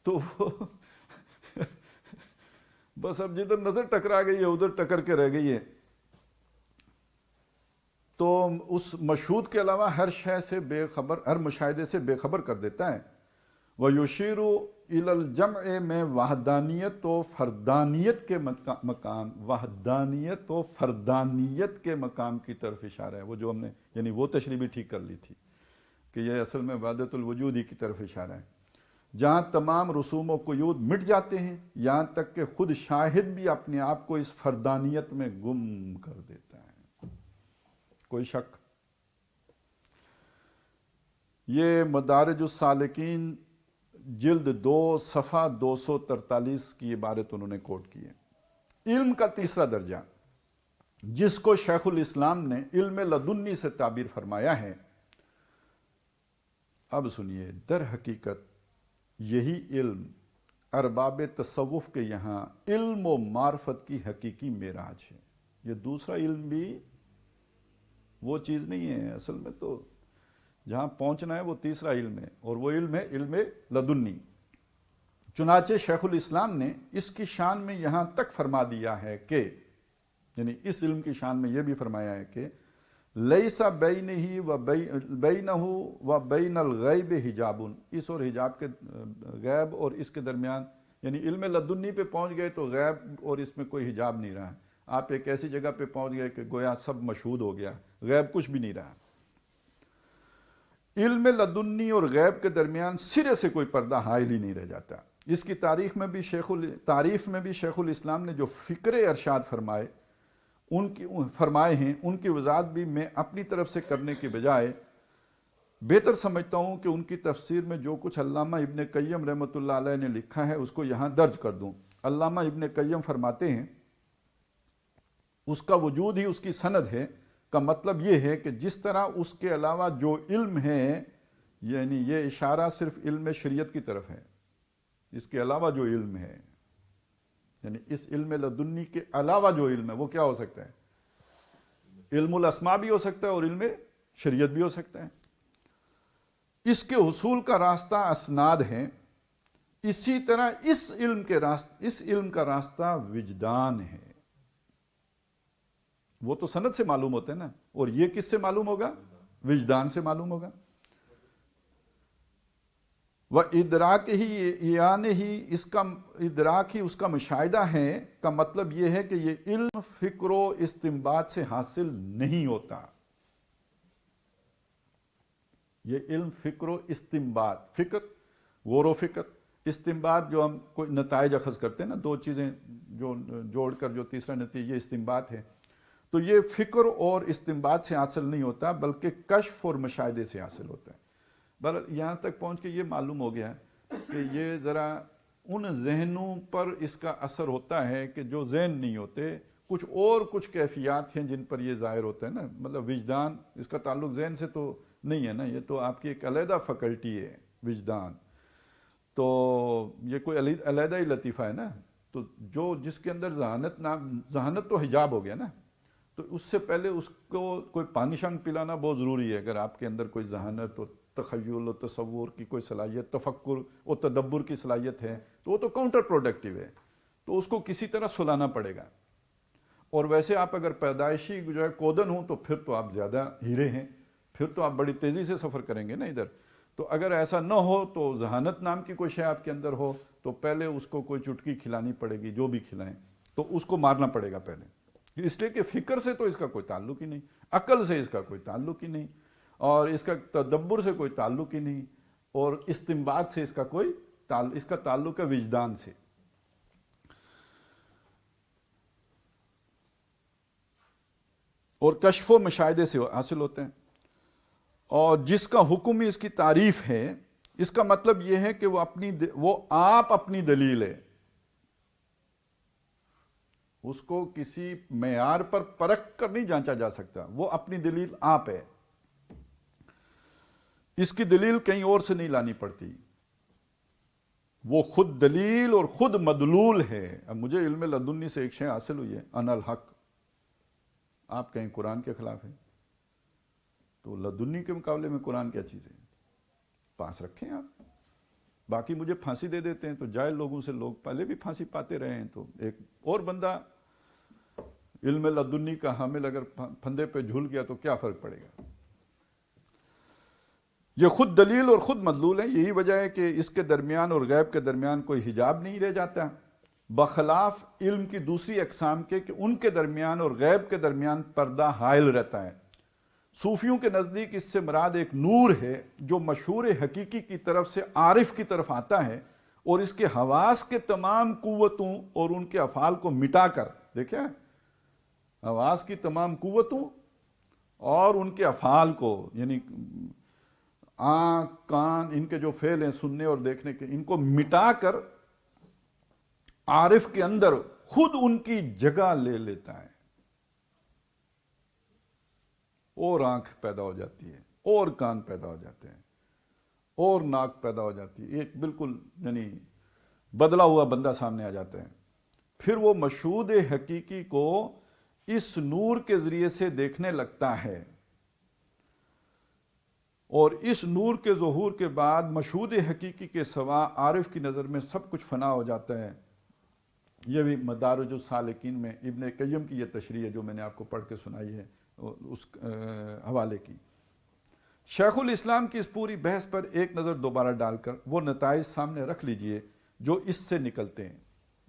تو وہ بس اب جدھر نظر ٹکرا گئی ہے ادھر ٹکر کے رہ گئی ہے، تو اس مشہود کے علاوہ ہر شے سے بے خبر، ہر مشاہدے سے بے خبر کر دیتا ہے۔ وَيُشِيرُ إِلَى الْجَمْعِ میں وحدانیت و فردانیت کے مقام، وحدانیت و فردانیت کے مقام کی طرف اشارہ ہے۔ وہ جو ہم نے یعنی وہ تشریح بھی ٹھیک کر لی تھی کہ یہ اصل میں وحدت الوجود ہی کی طرف اشارہ ہے، جہاں تمام رسوم و قیود مٹ جاتے ہیں، یہاں تک کہ خود شاہد بھی اپنے آپ کو اس فردانیت میں گم کر دیتا ہے۔ کوئی شک؟ یہ مدارج السالکین جلد 2 صفحہ 243 کی عبارت انہوں نے کوٹ کی ہے۔ علم کا تیسرا درجہ جس کو شیخ الاسلام نے علم لدنی سے تعبیر فرمایا ہے، اب سنیے، در حقیقت یہی علم ارباب تصوف کے یہاں علم و معرفت کی حقیقی معراج ہے۔ یہ دوسرا علم بھی وہ چیز نہیں ہے، اصل میں تو جہاں پہنچنا ہے وہ تیسرا علم ہے، اور وہ علم ہے علم لدنی۔ چنانچہ شیخ الاسلام نے اس کی شان میں یہاں تک فرما دیا ہے کہ، یعنی اس علم کی شان میں یہ بھی فرمایا ہے کہ لیسا بینہ و بینہ و بین الغیب حجابن، اس اور حجاب کے غیب اور اس کے درمیان، یعنی علم لدنی پہ پہنچ گئے تو غیب اور اس میں کوئی حجاب نہیں رہا. آپ ایک ایسی جگہ پہ پہنچ گئے کہ گویا سب مشہود ہو گیا، غیب کچھ بھی نہیں رہا. علم لدنی اور غیب کے درمیان سرے سے کوئی پردہ حائل ہی نہیں رہ جاتا. اس کی تعریف میں بھی شیخ الاسلام نے جو فکر ارشاد فرمائے ہیں، ان کی وضاحت بھی میں اپنی طرف سے کرنے کے بجائے بہتر سمجھتا ہوں کہ ان کی تفسیر میں جو کچھ علامہ ابن قیم رحمۃ اللہ علیہ نے لکھا ہے اس کو یہاں درج کر دوں. علامہ ابن قیم فرماتے ہیں اس کا وجود ہی اس کی سند ہے، کا مطلب یہ ہے کہ جس طرح اس کے علاوہ جو علم ہے، یعنی یہ اشارہ صرف علم شریعت کی طرف ہے، اس کے علاوہ جو علم ہے، یعنی اس علم لدنی کے علاوہ جو علم ہے وہ کیا ہو سکتا ہے؟ علم الاسماء بھی ہو سکتا ہے اور علم شریعت بھی ہو سکتا ہے. اس کے حصول کا راستہ اسناد ہے. اسی طرح اس علم کا راستہ وجدان ہے. وہ تو سند سے معلوم ہوتا ہے نا، اور یہ کس سے معلوم ہوگا؟ وجدان سے معلوم ہوگا. وَإِدْرَاكِ ہی ادراک ہی اس کا مشاہدہ ہے، کا مطلب یہ ہے کہ یہ علم فکر و استنباط سے حاصل نہیں ہوتا. یہ علم فکر و استنباط، فکر غور و فکر، استنباط جو ہم کوئی نتائج اخذ کرتے ہیں نا، دو چیزیں جو جوڑ کر جو تیسرا نتیجہ، یہ استنباط ہے. تو یہ فکر اور استنباط سے حاصل نہیں ہوتا بلکہ کشف اور مشاہدے سے حاصل ہوتا ہے. بہرحال یہاں تک پہنچ کے یہ معلوم ہو گیا کہ یہ ذرا ان ذہنوں پر اس کا اثر ہوتا ہے کہ جو ذہن نہیں ہوتے، کچھ کیفیات ہیں جن پر یہ ظاہر ہوتا ہے نا. مطلب وجدان، اس کا تعلق ذہن سے تو نہیں ہے نا، یہ تو آپ کی ایک علیحدہ فیکلٹی ہے وجدان. تو یہ کوئی علیحدہ ہی لطیفہ ہے نا. تو جس کے اندر ذہانت تو حجاب ہو گیا نا، تو اس سے پہلے اس کو کوئی پانی شانگ پلانا بہت ضروری ہے. اگر آپ کے اندر کوئی ذہانت اور تخیل و تصور کی کوئی صلاحیت، تفکر اور تدبر کی صلاحیت ہے تو وہ تو کاؤنٹر پروڈکٹیو ہے، تو اس کو کسی طرح سلانا پڑے گا. اور ویسے آپ اگر پیدائشی جو ہے کودن ہوں تو پھر تو آپ زیادہ ہیرے ہیں، پھر تو آپ بڑی تیزی سے سفر کریں گے نا ادھر. تو اگر ایسا نہ ہو تو ذہانت نام کی کوئی شے آپ کے اندر ہو تو پہلے اس کو کوئی چٹکی کھلانی پڑے گی، جو بھی کھلائیں تو اس کو مارنا پڑے گا پہلے. اس لیے کہ فکر سے تو اس کا کوئی تعلق ہی نہیں، عقل سے اس کا کوئی تعلق ہی نہیں، اور اس کا تدبر سے کوئی تعلق ہی نہیں، اور استنباط سے اس کا تعلق ہے وجدان سے. اور کشف و مشاہدے سے حاصل ہوتے ہیں. اور جس کا حکم ہی اس کی تعریف ہے، اس کا مطلب یہ ہے کہ وہ آپ اپنی دلیل ہے. اس کو کسی معیار پر پرکھ کر نہیں جانچا جا سکتا، وہ اپنی دلیل آپ ہے. اس کی دلیل کہیں اور سے نہیں لانی پڑتی، وہ خود دلیل اور خود مدلول ہے. اب مجھے علم لدنی سے ایک شے حاصل ہوئی ہے، انا الحق. آپ کہیں قرآن کے خلاف ہے، تو لدنی کے مقابلے میں قرآن کیا چیز ہے؟ پاس رکھیں آپ. باقی مجھے پھانسی دے دیتے ہیں تو جاہل لوگوں سے لوگ پہلے بھی پھانسی پاتے رہے ہیں، تو ایک اور بندہ علم لدنی کا حامل اگر پھندے پہ جھول گیا تو کیا فرق پڑے گا؟ یہ خود دلیل اور خود مدلول ہے. یہی وجہ ہے کہ اس کے درمیان اور غیب کے درمیان کوئی حجاب نہیں رہ جاتا، بخلاف علم کی دوسری اقسام کے کہ ان کے درمیان اور غیب کے درمیان پردہ حائل رہتا ہے. صوفیوں کے نزدیک اس سے مراد ایک نور ہے جو مشہور حقیقی کی طرف سے عارف کی طرف آتا ہے، اور اس کے حواس کے تمام قوتوں اور ان کے افعال کو مٹا کر، دیکھیں حواس کی تمام قوتوں اور ان کے افعال کو، یعنی آنکھ کان ان کے جو فعل ہیں سننے اور دیکھنے کے، ان کو مٹا کر عارف کے اندر خود ان کی جگہ لے لیتا ہے، اور آنکھ پیدا ہو جاتی ہے، اور کان پیدا ہو جاتے ہیں، اور ناک پیدا ہو جاتی ہے، ایک بالکل یعنی بدلا ہوا بندہ سامنے آ جاتا ہے. پھر وہ مشہود حقیقی کو اس نور کے ذریعے سے دیکھنے لگتا ہے، اور اس نور کے ظہور کے بعد مشہود حقیقی کے سوا عارف کی نظر میں سب کچھ فنا ہو جاتا ہے. یہ بھی مدارج السالکین میں ابن قیم کی یہ تشریح ہے جو میں نے آپ کو پڑھ کے سنائی ہے، اس حوالے کی۔ شیخ الاسلام کی اس پوری بحث پر ایک نظر دوبارہ ڈال کر وہ نتائج سامنے رکھ لیجئے جو اس سے نکلتے ہیں۔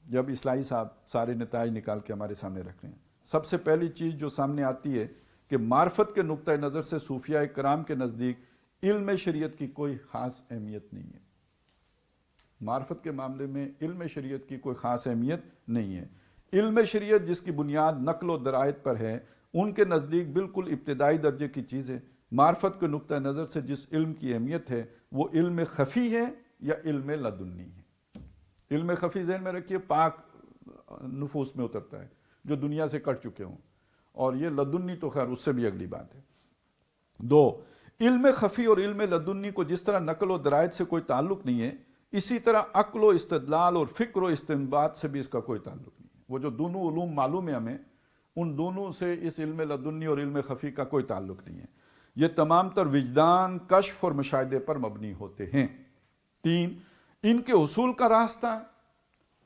جب اصلاحی صاحب سارے نتائج نکال کے ہمارے سامنے رکھ رہے ہیں، سب سے پہلی چیز جو سامنے آتی ہے کہ معرفت کے نقطہ نظر سے صوفیاء کرام کے نزدیک علم شریعت کی کوئی خاص اہمیت نہیں ہے۔ معرفت کے معاملے میں علم شریعت کی کوئی خاص اہمیت نہیں ہے۔ علم شریعت جس کی بنیاد نقل و درایت پر ہے، ان کے نزدیک بالکل ابتدائی درجے کی چیز ہے۔ معرفت کے نقطہ نظر سے جس علم کی اہمیت ہے وہ علم خفی ہے یا علم لدنی ہے۔ علم خفی ذہن میں رکھیے، پاک نفوس میں اترتا ہے جو دنیا سے کٹ چکے ہوں، اور یہ لدنی تو خیر اس سے بھی اگلی بات ہے۔ دو، علم خفی اور علم لدنی کو جس طرح نقل و درایت سے کوئی تعلق نہیں ہے، اسی طرح عقل و استدلال اور فکر و استنباط سے بھی اس کا کوئی تعلق نہیں ہے۔ وہ جو دونوں علوم معلوم ہے ہمیں، ان دونوں سے اس علم لدنی اور علم خفی کا کوئی تعلق نہیں ہے۔ یہ تمام تر وجدان، کشف اور مشاہدے پر مبنی ہوتے ہیں۔ تین، ان کے حصول کا راستہ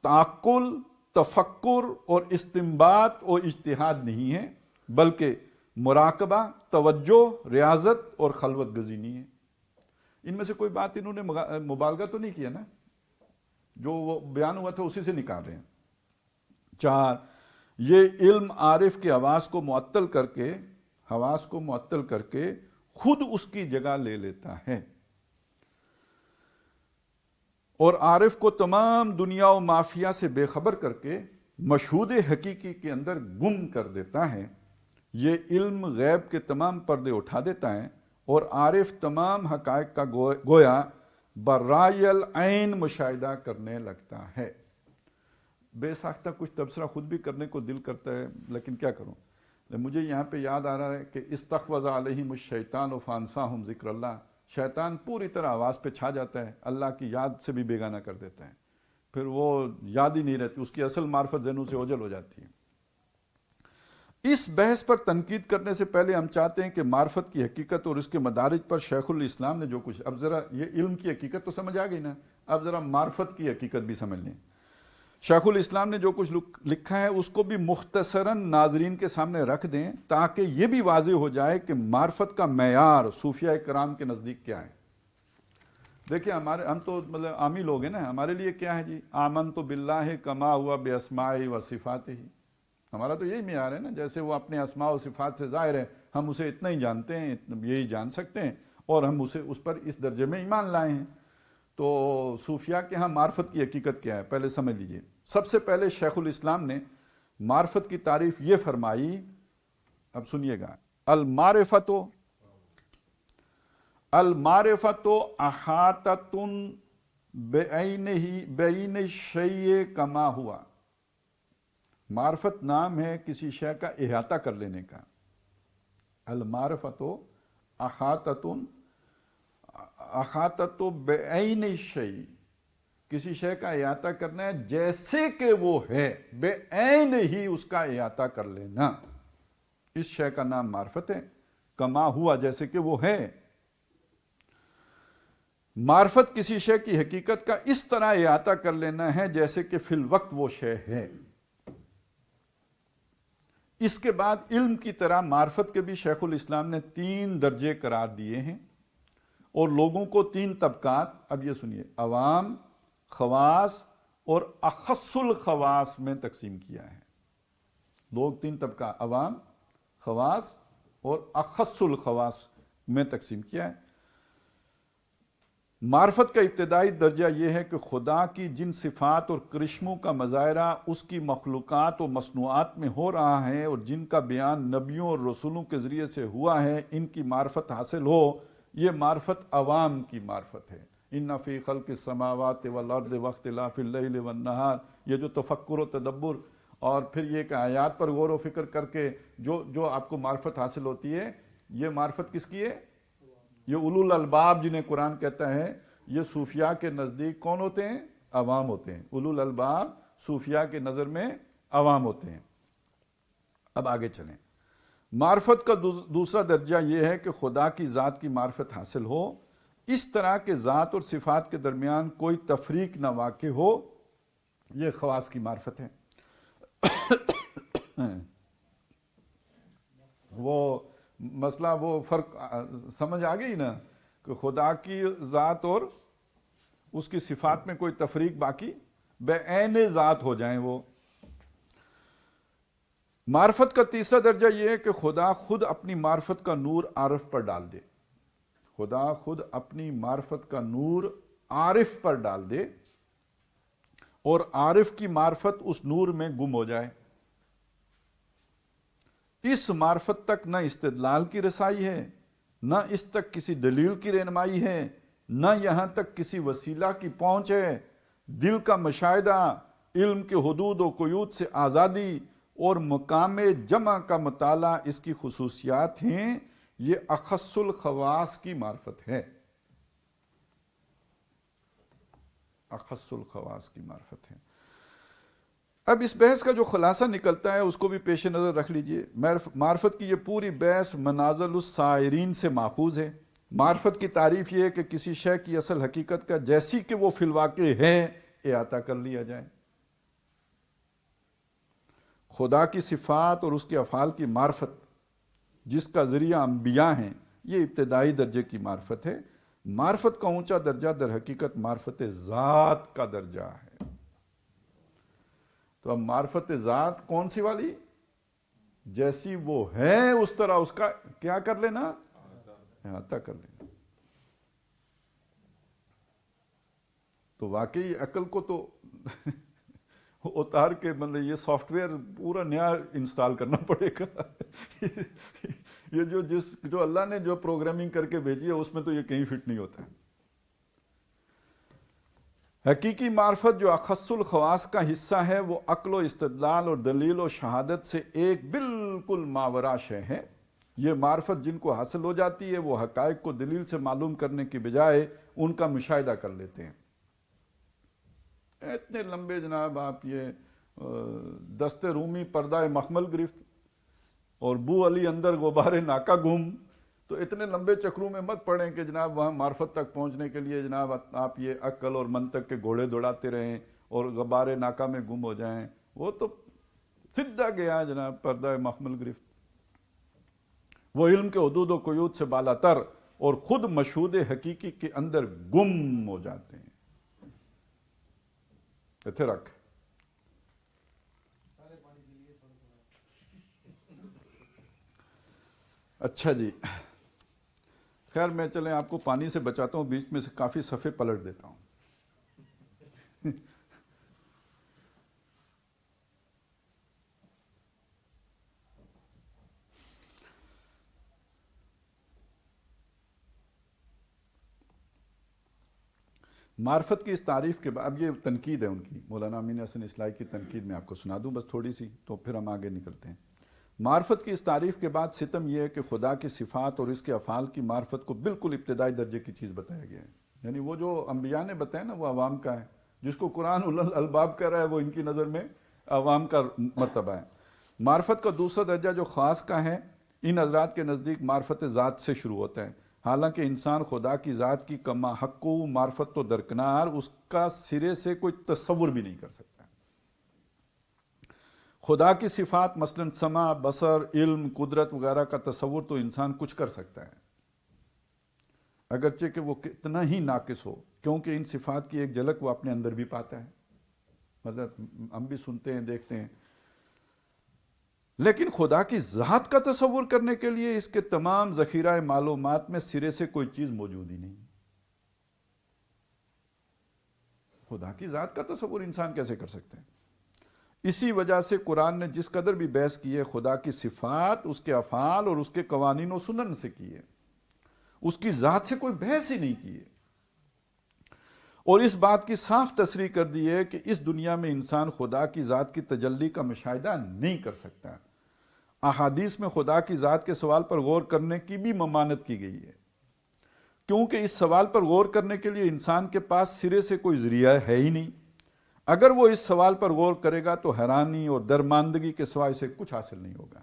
تعقل، تفکر اور استنباط اور اجتہاد نہیں ہے، بلکہ مراقبہ، توجہ، ریاضت اور خلوت گزینی ہے۔ ان میں سے کوئی بات انہوں نے مبالغہ تو نہیں کیا نا، جو وہ بیان ہوا تھا اسی سے نکال رہے ہیں۔ چار، یہ علم عارف کے حواس کو معطل کر کے خود اس کی جگہ لے لیتا ہے اور عارف کو تمام دنیا و مافیا سے بے خبر کر کے مشہود حقیقی کے اندر گم کر دیتا ہے۔ یہ علم غیب کے تمام پردے اٹھا دیتا ہے اور عارف تمام حقائق کا گویا برائے العین مشاہدہ کرنے لگتا ہے۔ بے ساختہ کچھ تبصرہ خود بھی کرنے کو دل کرتا ہے، لیکن کیا کروں؟ مجھے یہاں پہ یاد آ رہا ہے کہ استحوذ علیہم الشیطان فانساہم ذکر اللہ، شیطان پوری طرح آواز پہ چھا جاتا ہے، اللہ کی یاد سے بھی بیگانہ کر دیتا ہے، پھر وہ یاد ہی نہیں رہتی، اس کی اصل معرفت ذہنوں سے اوجھل ہو جاتی ہے۔ اس بحث پر تنقید کرنے سے پہلے ہم چاہتے ہیں کہ معرفت کی حقیقت اور اس کے مدارج پر شیخ الاسلام نے جو کچھ، اب ذرا یہ علم کی حقیقت تو سمجھ آ گئی نا، اب ذرا معرفت کی حقیقت بھی سمجھ لیں۔ شیخ الاسلام نے جو کچھ لکھا ہے اس کو بھی مختصراً ناظرین کے سامنے رکھ دیں تاکہ یہ بھی واضح ہو جائے کہ معرفت کا معیار صوفیاء کرام کے نزدیک کیا ہے۔ دیکھیں ہم تو مطلب عامی لوگ ہیں نا، ہمارے لیے کیا ہے جی، آمنت باللہ کما ہوا باسمائہ و صفاتہ، ہمارا تو یہی معیار ہے نا، جیسے وہ اپنے اسماء و صفات سے ظاہر ہے، ہم اسے اتنا ہی جانتے ہیں، یہی جان سکتے ہیں، اور ہم اس پر اس درجے میں ایمان لائے ہیں۔ تو صوفیاء کے ہاں معرفت کی حقیقت کیا ہے پہلے سمجھ لیجئے۔ سب سے پہلے شیخ الاسلام نے معرفت کی تعریف یہ فرمائی، اب سنیے گا، المعرفت احاطۃ بعین الشیء کما ہوا۔ معرفت نام ہے کسی شے کا احاطہ کر لینے کا۔ المعرفت احاطۃ بعین الشیء، کسی شے کا احاطہ کرنا ہے جیسے کہ وہ ہے، بعین ہی اس کا احاطہ کر لینا، اس شے کا نام معرفت ہے، کما ہوا جیسے کہ وہ ہے۔ معرفت کسی شے کی حقیقت کا اس طرح احاطہ کر لینا ہے جیسے کہ فی الوقت وہ شے ہے۔ اس کے بعد علم کی طرح معرفت کے بھی شیخ الاسلام نے 3 درجے قرار دیے ہیں اور لوگوں کو 3 طبقات، اب یہ سنیے، عوام، خواص اور اخص الخواص میں تقسیم کیا ہے۔ لوگ 3 طبقہ، عوام، خواص اور اخص الخواص میں تقسیم کیا ہے۔ معرفت کا ابتدائی درجہ یہ ہے کہ خدا کی جن صفات اور کرشموں کا مظاہرہ اس کی مخلوقات و مصنوعات میں ہو رہا ہے اور جن کا بیان نبیوں اور رسولوں کے ذریعے سے ہوا ہے، ان کی معرفت حاصل ہو، یہ معرفت عوام کی معرفت ہے۔ ان فی خلق السماوات والارض واختلاف اللیل والنہار، یہ جو تفکر و تدبر اور پھر یہ کہ آیات پر غور و فکر کر کے جو آپ کو معرفت حاصل ہوتی ہے، یہ معرفت کس کی ہے؟ یہ اولو الالباب جنہیں قرآن کہتا ہے، یہ صوفیاء کے نزدیک کون ہوتے ہیں؟ عوام ہوتے ہیں۔ اولو الالباب صوفیاء کے نظر میں عوام ہوتے ہیں۔ اب آگے چلیں۔ معرفت کا دوسرا درجہ یہ ہے کہ خدا کی ذات کی معرفت حاصل ہو، اس طرح کہ ذات اور صفات کے درمیان کوئی تفریق نہ واقع ہو، یہ خواص کی معرفت ہے۔ وہ مسئلہ وہ فرق سمجھ آ گئی نا کہ خدا کی ذات اور اس کی صفات میں کوئی تفریق باقی بے عین ذات ہو جائیں وہ. معرفت کا تیسرا درجہ یہ ہے کہ خدا خود اپنی معرفت کا نور عارف پر ڈال دے. خدا خود اپنی معرفت کا نور عارف پر ڈال دے اور عارف کی معرفت اس نور میں گم ہو جائے. اس معرفت تک نہ استدلال کی رسائی ہے، نہ اس تک کسی دلیل کی رہنمائی ہے، نہ یہاں تک کسی وسیلہ کی پہنچ ہے. دل کا مشاہدہ، علم کے حدود و قیود سے آزادی اور مقام جمع کا مطالعہ اس کی خصوصیات ہیں. یہ اخص الخواص کی معرفت ہے، اخص الخواص کی معرفت ہے. اب اس بحث کا جو خلاصہ نکلتا ہے اس کو بھی پیش نظر رکھ لیجئے. معرفت کی یہ پوری بحث منازل السائرین سے ماخوذ ہے. معرفت کی تعریف یہ ہے کہ کسی شے کی اصل حقیقت کا جیسی کہ وہ فی الواقع ہے احاطہ کر لیا جائے. خدا کی صفات اور اس کے افعال کی معرفت جس کا ذریعہ انبیاء ہیں، یہ ابتدائی درجے کی معرفت ہے. معرفت کا اونچا درجہ در حقیقت معرفت ذات کا درجہ ہے. تو اب معرفت ذات کون سی والی؟ جیسی وہ ہے اس طرح اس کا کیا کر لینا؟ احاطہ کر لینا. تو واقعی عقل کو تو اتار کے مطلب یہ سافٹ ویئر پورا نیا انسٹال کرنا پڑے گا. یہ جو اللہ نے جو پروگرامنگ کر کے بھیجی ہے اس میں تو یہ کہیں فٹ نہیں ہوتا ہے. حقیقی معرفت جو اخص الخواص کا حصہ ہے وہ عقل و استدلال اور دلیل و شہادت سے ایک بالکل ماورا شے ہے. یہ معرفت جن کو حاصل ہو جاتی ہے وہ حقائق کو دلیل سے معلوم کرنے کی بجائے ان کا مشاہدہ کر لیتے ہیں. اتنے لمبے جناب آپ یہ دست رومی پردہ مخمل گرفت اور بو علی اندر غبار ناکا گم، تو اتنے لمبے چکروں میں مت پڑیں کہ جناب وہاں معرفت تک پہنچنے کے لیے جناب آپ یہ عقل اور منطق کے گھوڑے دوڑاتے رہیں اور غبار ناکا میں گم ہو جائیں. وہ تو سیدھا گیا جناب پردہ مخمل گرفت. وہ علم کے حدود و قیود سے بالا تر اور خود مشہود حقیقی کے اندر گم ہو جاتے ہیں. اتھے رکھ. اچھا جی، خیر میں چلیں آپ کو پانی سے بچاتا ہوں، بیچ میں سے کافی صفحے پلٹ دیتا ہوں. معرفت کی اس تعریف کے بعد اب یہ تنقید ہے ان کی، مولانا امین حسن اصلاحی کی تنقید میں آپ کو سنا دوں بس تھوڑی سی، تو پھر ہم آگے نکلتے ہیں. معرفت کی اس تعریف کے بعد ستم یہ ہے کہ خدا کی صفات اور اس کے افعال کی معرفت کو بالکل ابتدائی درجے کی چیز بتایا گیا ہے. یعنی وہ جو انبیاء نے بتایا نا وہ عوام کا ہے، جس کو قرآن الالباب کہہ رہا ہے وہ ان کی نظر میں عوام کا مرتبہ ہے. معرفت کا دوسرا درجہ جو خاص کا ہے ان حضرات کے نزدیک معرفت ذات سے شروع ہوتا ہے. حالانکہ انسان خدا کی ذات کی کما حق و معرفت تو درکنار اس کا سرے سے کوئی تصور بھی نہیں کر سکتا. خدا کی صفات مثلا سمع، بصر، علم، قدرت وغیرہ کا تصور تو انسان کچھ کر سکتا ہے اگرچہ کہ وہ کتنا ہی ناقص ہو، کیونکہ ان صفات کی ایک جھلک وہ اپنے اندر بھی پاتا ہے. مطلب ہم بھی سنتے ہیں دیکھتے ہیں، لیکن خدا کی ذات کا تصور کرنے کے لیے اس کے تمام ذخیرہ معلومات میں سرے سے کوئی چیز موجود ہی نہیں. خدا کی ذات کا تصور انسان کیسے کر سکتے ہیں؟ اسی وجہ سے قرآن نے جس قدر بھی بحث کی ہے خدا کی صفات، اس کے افعال اور اس کے قوانین و سنن سے کی ہے، اس کی ذات سے کوئی بحث ہی نہیں کی ہے. اور اس بات کی صاف تصریح کر دی ہے کہ اس دنیا میں انسان خدا کی ذات کی تجلی کا مشاہدہ نہیں کر سکتا. احادیث میں خدا کی ذات کے سوال پر غور کرنے کی بھی ممانعت کی گئی ہے، کیونکہ اس سوال پر غور کرنے کے لیے انسان کے پاس سرے سے کوئی ذریعہ ہے ہی نہیں. اگر وہ اس سوال پر غور کرے گا تو حیرانی اور درماندگی کے سوائے سے کچھ حاصل نہیں ہوگا.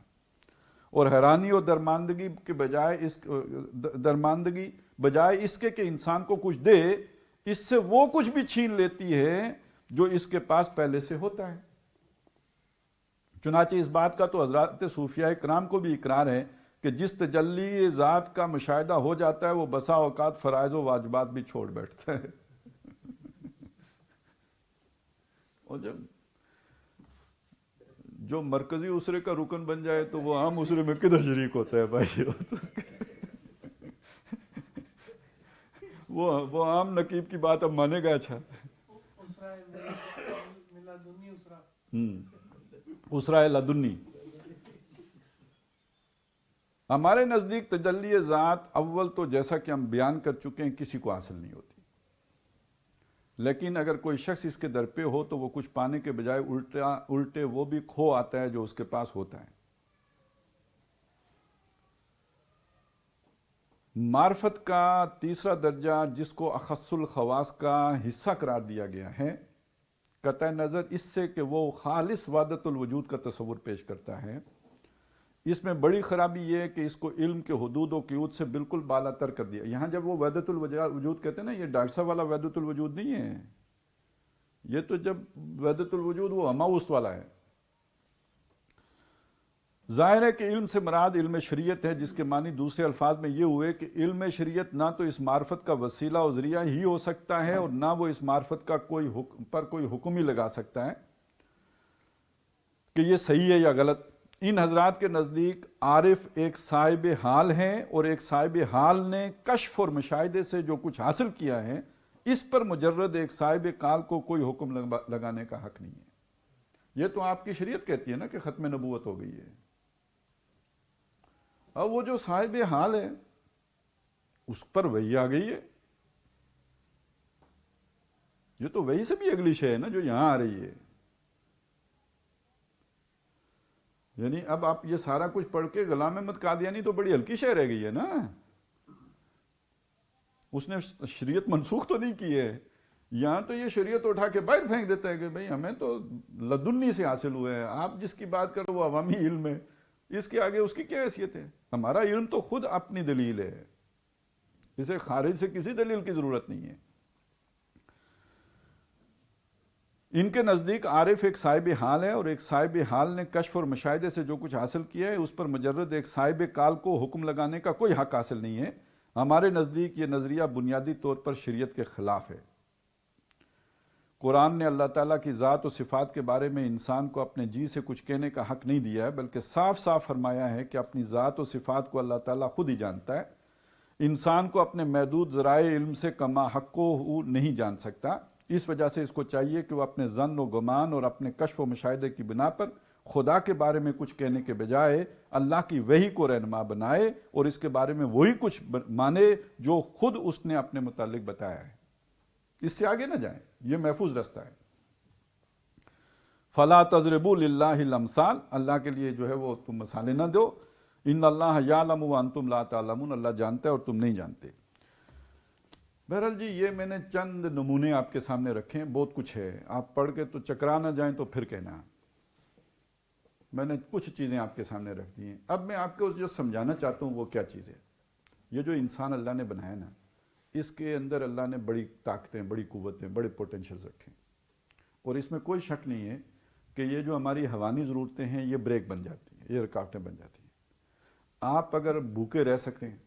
اور حیرانی اور درماندگی کے بجائے اس کے کہ انسان کو کچھ دے، اس سے وہ کچھ بھی چھین لیتی ہے جو اس کے پاس پہلے سے ہوتا ہے. چنانچہ اس بات کا تو حضرات صوفیاء کرام کو بھی اقرار ہے کہ جس تجلی ذات کا مشاہدہ ہو جاتا ہے وہ بسا اوقات فرائض و واجبات بھی چھوڑ بیٹھتا ہے. اور جب جو مرکزی اسرے کا رکن بن جائے تو وہ عام اسرے میں کدھر شریک ہوتا ہے بھائی؟ وہ عام نقیب کی بات اب مانے گا. اچھا اسرا لدنی. ہمارے نزدیک تجلی ذات اول تو جیسا کہ ہم بیان کر چکے ہیں کسی کو حاصل نہیں ہوتی، لیکن اگر کوئی شخص اس کے در پہ ہو تو وہ کچھ پانے کے بجائے الٹے وہ بھی کھو آتا ہے جو اس کے پاس ہوتا ہے. معرفت کا تیسرا درجہ جس کو اخص الخواص کا حصہ قرار دیا گیا ہے، قطع نظر اس سے کہ وہ خالص وحدت الوجود کا تصور پیش کرتا ہے، اس میں بڑی خرابی یہ ہے کہ اس کو علم کے حدود و قیود سے بالکل بالا تر کر دیا. یہاں جب وہ وحدت الوجود کہتے ہیں نا، یہ ڈاکٹر صاحب والا وحدت الوجود نہیں ہے. یہ تو جب وحدت الوجود وہ ہماوست والا ہے. ظاہر ہے کہ علم سے مراد علم شریعت ہے، جس کے معنی دوسرے الفاظ میں یہ ہوئے کہ علم شریعت نہ تو اس معرفت کا وسیلہ و ذریعہ ہی ہو سکتا ہے اور نہ وہ اس معرفت کا کوئی حکم ہی لگا سکتا ہے کہ یہ صحیح ہے یا غلط. ان حضرات کے نزدیک عارف ایک صاحب حال ہیں، اور ایک صاحب حال نے کشف اور مشاہدے سے جو کچھ حاصل کیا ہے اس پر مجرد ایک صاحب کال کو کوئی حکم لگانے کا حق نہیں ہے. یہ تو آپ کی شریعت کہتی ہے نا کہ ختم نبوت ہو گئی ہے. اب وہ جو صاحب حال ہے اس پر وحی آ گئی ہے. یہ تو وحی سے بھی اگلی شے ہے نا جو یہاں آ رہی ہے. یعنی اب آپ یہ سارا کچھ پڑھ کے غلام احمد قادیانی تو بڑی ہلکی شے رہ گئی ہے نا. اس نے شریعت منسوخ تو نہیں کی ہے. یہاں تو یہ شریعت اٹھا کے باہر پھینک دیتا ہے کہ بھئی ہمیں تو لدنی سے حاصل ہوئے ہیں. آپ جس کی بات کرو وہ عوامی علم ہے، اس کے آگے اس کی کیا حیثیت ہے؟ ہمارا علم تو خود اپنی دلیل ہے، اسے خارج سے کسی دلیل کی ضرورت نہیں ہے. ان کے نزدیک عارف ایک صاحب حال ہے، اور ایک صاحب حال نے کشف اور مشاہدے سے جو کچھ حاصل کیا ہے اس پر مجرد ایک صاحب کال کو حکم لگانے کا کوئی حق حاصل نہیں ہے. ہمارے نزدیک یہ نظریہ بنیادی طور پر شریعت کے خلاف ہے. قرآن نے اللہ تعالیٰ کی ذات و صفات کے بارے میں انسان کو اپنے جی سے کچھ کہنے کا حق نہیں دیا ہے، بلکہ صاف صاف فرمایا ہے کہ اپنی ذات و صفات کو اللہ تعالیٰ خود ہی جانتا ہے. انسان کو اپنے محدود ذرائع علم سے کما حق کو نہیں جان سکتا. اس وجہ سے اس کو چاہیے کہ وہ اپنے ظن و گمان اور اپنے کشف و مشاہدے کی بنا پر خدا کے بارے میں کچھ کہنے کے بجائے اللہ کی وحی کو رہنما بنائے اور اس کے بارے میں وہی کچھ مانے جو خود اس نے اپنے متعلق بتایا ہے. اس سے آگے نہ جائیں، یہ محفوظ رستہ ہے. فلا تضربوا للہ الامثال، اللہ کے لیے جو ہے وہ تم مثالیں نہ دو. ان اللہ یعلم وانتم لا تعلمون، اللہ جانتا ہے اور تم نہیں جانتے. بہرحال جی یہ میں نے چند نمونے آپ کے سامنے رکھے ہیں، بہت کچھ ہے، آپ پڑھ کے تو چکرا نہ جائیں تو پھر کہنا. میں نے کچھ چیزیں آپ کے سامنے رکھ دی ہیں. اب میں آپ کو جو سمجھانا چاہتا ہوں وہ کیا چیز ہے. یہ جو انسان اللہ نے بنایا نا، اس کے اندر اللہ نے بڑی طاقتیں، بڑی قوتیں، بڑے پوٹینشلز رکھے ہیں، اور اس میں کوئی شک نہیں ہے کہ یہ جو ہماری حیوانی ضرورتیں ہیں یہ بریک بن جاتی ہیں، یہ رکاوٹیں بن جاتی ہیں. آپ اگر بھوکے رہ سکتے ہیں،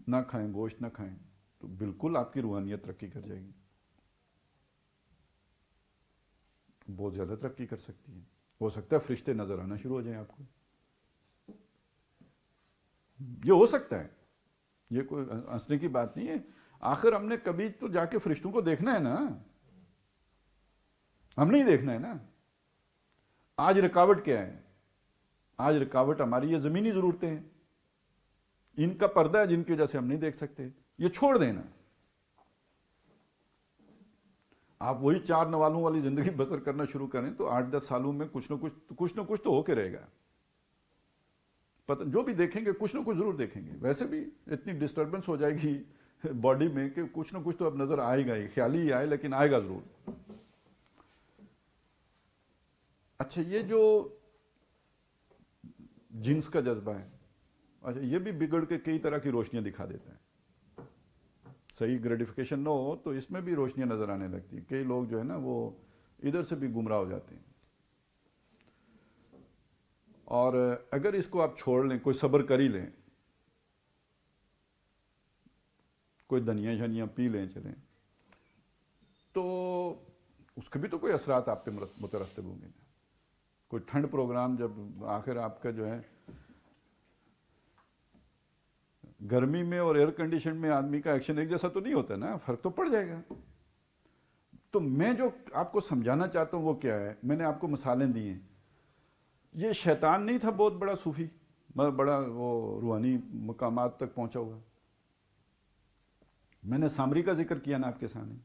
نہ کھائیں، گوشت نہ کھائیں، تو بالکل آپ کی روحانیت ترقی کر جائے گی، بہت زیادہ ترقی کر سکتی ہے. ہو سکتا ہے فرشتے نظر آنا شروع ہو جائیں آپ کو. یہ ہو سکتا ہے، یہ کوئی ہنسنے کی بات نہیں ہے. آخر ہم نے کبھی تو جا کے فرشتوں کو دیکھنا ہے نا، ہم نہیں دیکھنا ہے نا. آج رکاوٹ کیا ہے؟ آج رکاوٹ ہماری یہ زمینی ضرورتیں ہیں، ان کا پردہ ہے جن کی وجہ سے ہم نہیں دیکھ سکتے. یہ چھوڑ دینا. آپ وہی چار نوالوں والی زندگی بسر کرنا شروع کریں تو 8-10 سالوں میں کچھ نہ کچھ تو ہو کے رہے گا. جو بھی دیکھیں گے کچھ نہ کچھ ضرور دیکھیں گے. ویسے بھی اتنی ڈسٹربنس ہو جائے گی باڈی میں کہ کچھ نہ کچھ تو اب نظر آئے گا ہی، خیالی ہی آئے لیکن آئے گا ضرور. اچھا یہ جو جنس کا جذبہ ہے، اچھا یہ بھی بگڑ کے کئی طرح کی روشنیاں دکھا دیتا ہے. صحیح گریڈیفیکیشن نہ ہو تو اس میں بھی روشنیاں نظر آنے لگتی ہیں. کئی لوگ جو ہے نا وہ ادھر سے بھی گمراہ ہو جاتے ہیں. اور اگر اس کو آپ چھوڑ لیں، کوئی صبر کر ہی لیں، کوئی دنیا شنیاں پی لیں چلیں، تو اس کے بھی تو کوئی اثرات آپ پہ مترتب ہوں گے. کوئی ٹھنڈ پروگرام جب آخر آپ کا جو ہے گرمی میں اور ایئر کنڈیشن میں آدمی کا ایکشن ایک جیسا تو نہیں ہوتا نا، فرق تو پڑ جائے گا. تو میں جو آپ کو سمجھانا چاہتا ہوں وہ کیا ہے، میں نے آپ کو مثالیں دی ہیں. یہ شیطان نہیں تھا بہت بڑا صوفی، بڑا وہ روحانی مقامات تک پہنچا ہوا. میں نے سامری کا ذکر کیا نا آپ کے سامنے،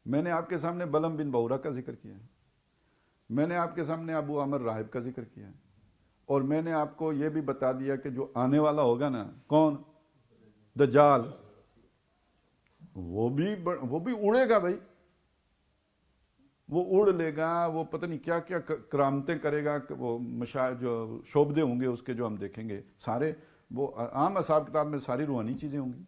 میں نے آپ کے سامنے بلم بن بورا کا ذکر کیا ہے، میں نے آپ کے سامنے ابو عامر راہب کا ذکر کیا ہے، اور میں نے آپ کو یہ بھی بتا دیا کہ جو آنے والا ہوگا نا، کون؟ دجال. وہ بھی اڑے گا بھائی، وہ اڑ لے گا، وہ پتہ نہیں کیا کیا کرامتیں کرے گا. وہ جو شعبدے ہوں گے اس کے جو ہم دیکھیں گے سارے، وہ عام حساب کتاب میں ساری روحانی چیزیں ہوں گی.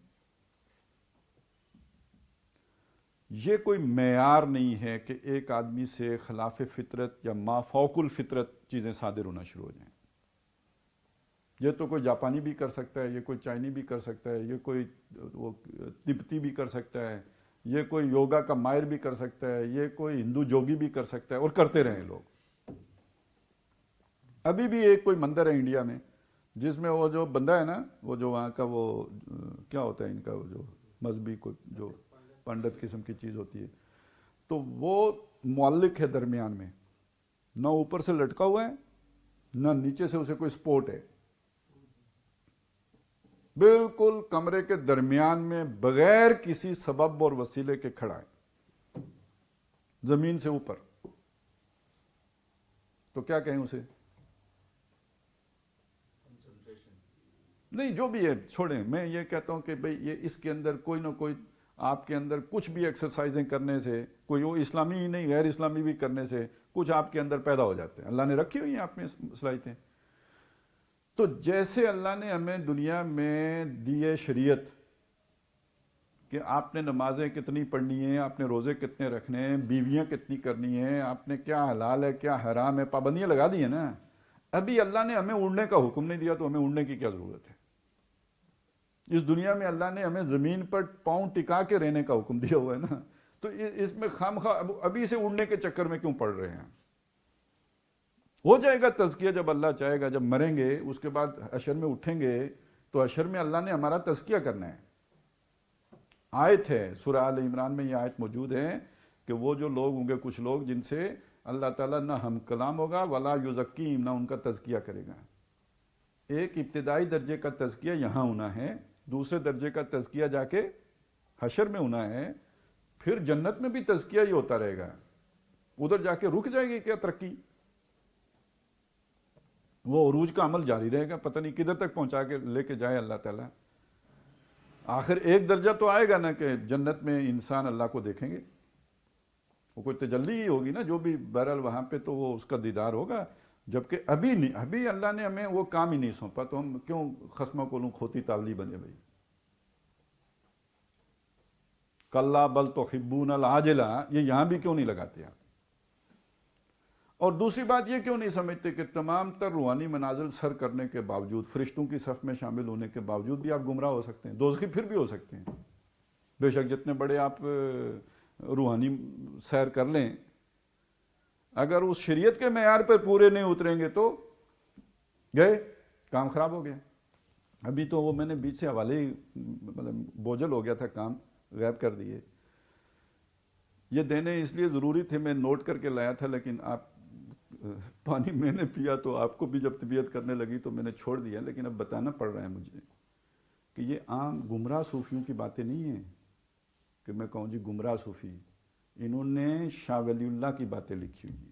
یہ کوئی معیار نہیں ہے کہ ایک آدمی سے خلاف فطرت یا ما فوق الفطرت چیزیں صادر ہونا شروع ہو جائیں. یہ تو کوئی جاپانی بھی کر سکتا ہے، یہ کوئی چائنی بھی کر سکتا ہے، یہ کوئی وہ تبتی بھی کر سکتا ہے، یہ کوئی یوگا کا ماہر بھی کر سکتا ہے، یہ کوئی ہندو جوگی بھی کر سکتا ہے، اور کرتے رہیں لوگ. ابھی بھی ایک کوئی مندر ہے انڈیا میں جس میں وہ جو بندہ ہے نا، وہ جو وہاں کا وہ کیا ہوتا ہے ان کا، وہ جو مذہبی کو جو پنڈت قسم کی چیز ہوتی ہے، تو وہ معلق ہے درمیان میں، نہ اوپر سے لٹکا ہوا ہے نہ نیچے سے اسے کوئی سپورٹ ہے، بالکل کمرے کے درمیان میں بغیر کسی سبب اور وسیلے کے کھڑا ہے، زمین سے اوپر. تو کیا کہیں اسے؟ نہیں، جو بھی ہے چھوڑیں. میں یہ کہتا ہوں کہ بھئی یہ اس کے اندر کوئی نہ کوئی، آپ کے اندر کچھ بھی ایکسرسائزیں کرنے سے، کوئی وہ اسلامی ہی نہیں غیر اسلامی بھی کرنے سے کچھ آپ کے اندر پیدا ہو جاتے ہیں. اللہ نے رکھی ہوئی ہیں آپ میں صلاحیتیں. تو جیسے اللہ نے ہمیں دنیا میں دیے شریعت کہ آپ نے نمازیں کتنی پڑھنی ہیں، آپ نے روزے کتنے رکھنے ہیں، بیویاں کتنی کرنی ہیں، آپ نے کیا حلال ہے کیا حرام ہے، پابندیاں لگا دی ہیں نا. ابھی اللہ نے ہمیں اڑنے کا حکم نہیں دیا، تو ہمیں اڑنے کی کیا ضرورت ہے؟ اس دنیا میں اللہ نے ہمیں زمین پر پاؤں ٹکا کے رہنے کا حکم دیا ہوا ہے نا. تو اس میں خامخواہ ابھی سے اڑنے کے چکر میں کیوں پڑ رہے ہیں؟ ہو جائے گا تزکیہ جب اللہ چاہے گا. جب مریں گے اس کے بعد حشر میں اٹھیں گے تو حشر میں اللہ نے ہمارا تزکیہ کرنا ہے. آیت ہے سورہ آل عمران میں، یہ آیت موجود ہے کہ وہ جو لوگ ہوں گے، کچھ لوگ جن سے اللہ تعالیٰ نہ ہم کلام ہوگا، ولا یزکیم، نہ ان کا تزکیہ کرے گا. ایک ابتدائی درجے کا تزکیہ یہاں ہونا ہے، دوسرے درجے کا تزکیہ جا کے حشر میں ہونا ہے، پھر جنت میں بھی تزکیہ ہی ہوتا رہے گا. ادھر جا کے رک جائے گی کیا ترقی؟ وہ عروج کا عمل جاری رہے گا، پتہ نہیں کدھر تک پہنچا کے لے کے جائے اللہ تعالیٰ. آخر ایک درجہ تو آئے گا نا کہ جنت میں انسان اللہ کو دیکھیں گے، وہ کوئی تجلی ہی ہوگی نا جو بھی. بہرحال وہاں پہ تو وہ اس کا دیدار ہوگا. جبکہ ابھی نہیں، ابھی اللہ نے ہمیں وہ کام ہی نہیں سونپا، تو ہم کیوں خصمہ کو لوں کھوتی تاولی بنے بھائی؟ کلا بل تحبون العاجلہ، یہ یہاں بھی کیوں نہیں لگاتے آپ؟ اور دوسری بات یہ کیوں نہیں سمجھتے کہ تمام تر روحانی منازل سر کرنے کے باوجود، فرشتوں کی صف میں شامل ہونے کے باوجود بھی آپ گمراہ ہو سکتے ہیں، دوزخی پھر بھی ہو سکتے ہیں. بے شک جتنے بڑے آپ روحانی سیر کر لیں، اگر اس شریعت کے معیار پر پورے نہیں اتریں گے تو گئے، کام خراب ہو گیا. ابھی تو وہ میں نے بیچ سے حوالے مطلب بوجھل ہو گیا تھا، کام غائب کر دیے. یہ دینے اس لیے ضروری تھے، میں نوٹ کر کے لایا تھا، لیکن آپ پانی میں نے پیا تو آپ کو بھی جب طبیعت کرنے لگی تو میں نے چھوڑ دیا. لیکن اب بتانا پڑ رہا ہے مجھے کہ یہ عام گمراہ صوفیوں کی باتیں نہیں ہیں کہ میں کہوں جی گمراہ صوفی. انہوں نے شاہ ولی اللہ کی باتیں لکھی ہوئی ہیں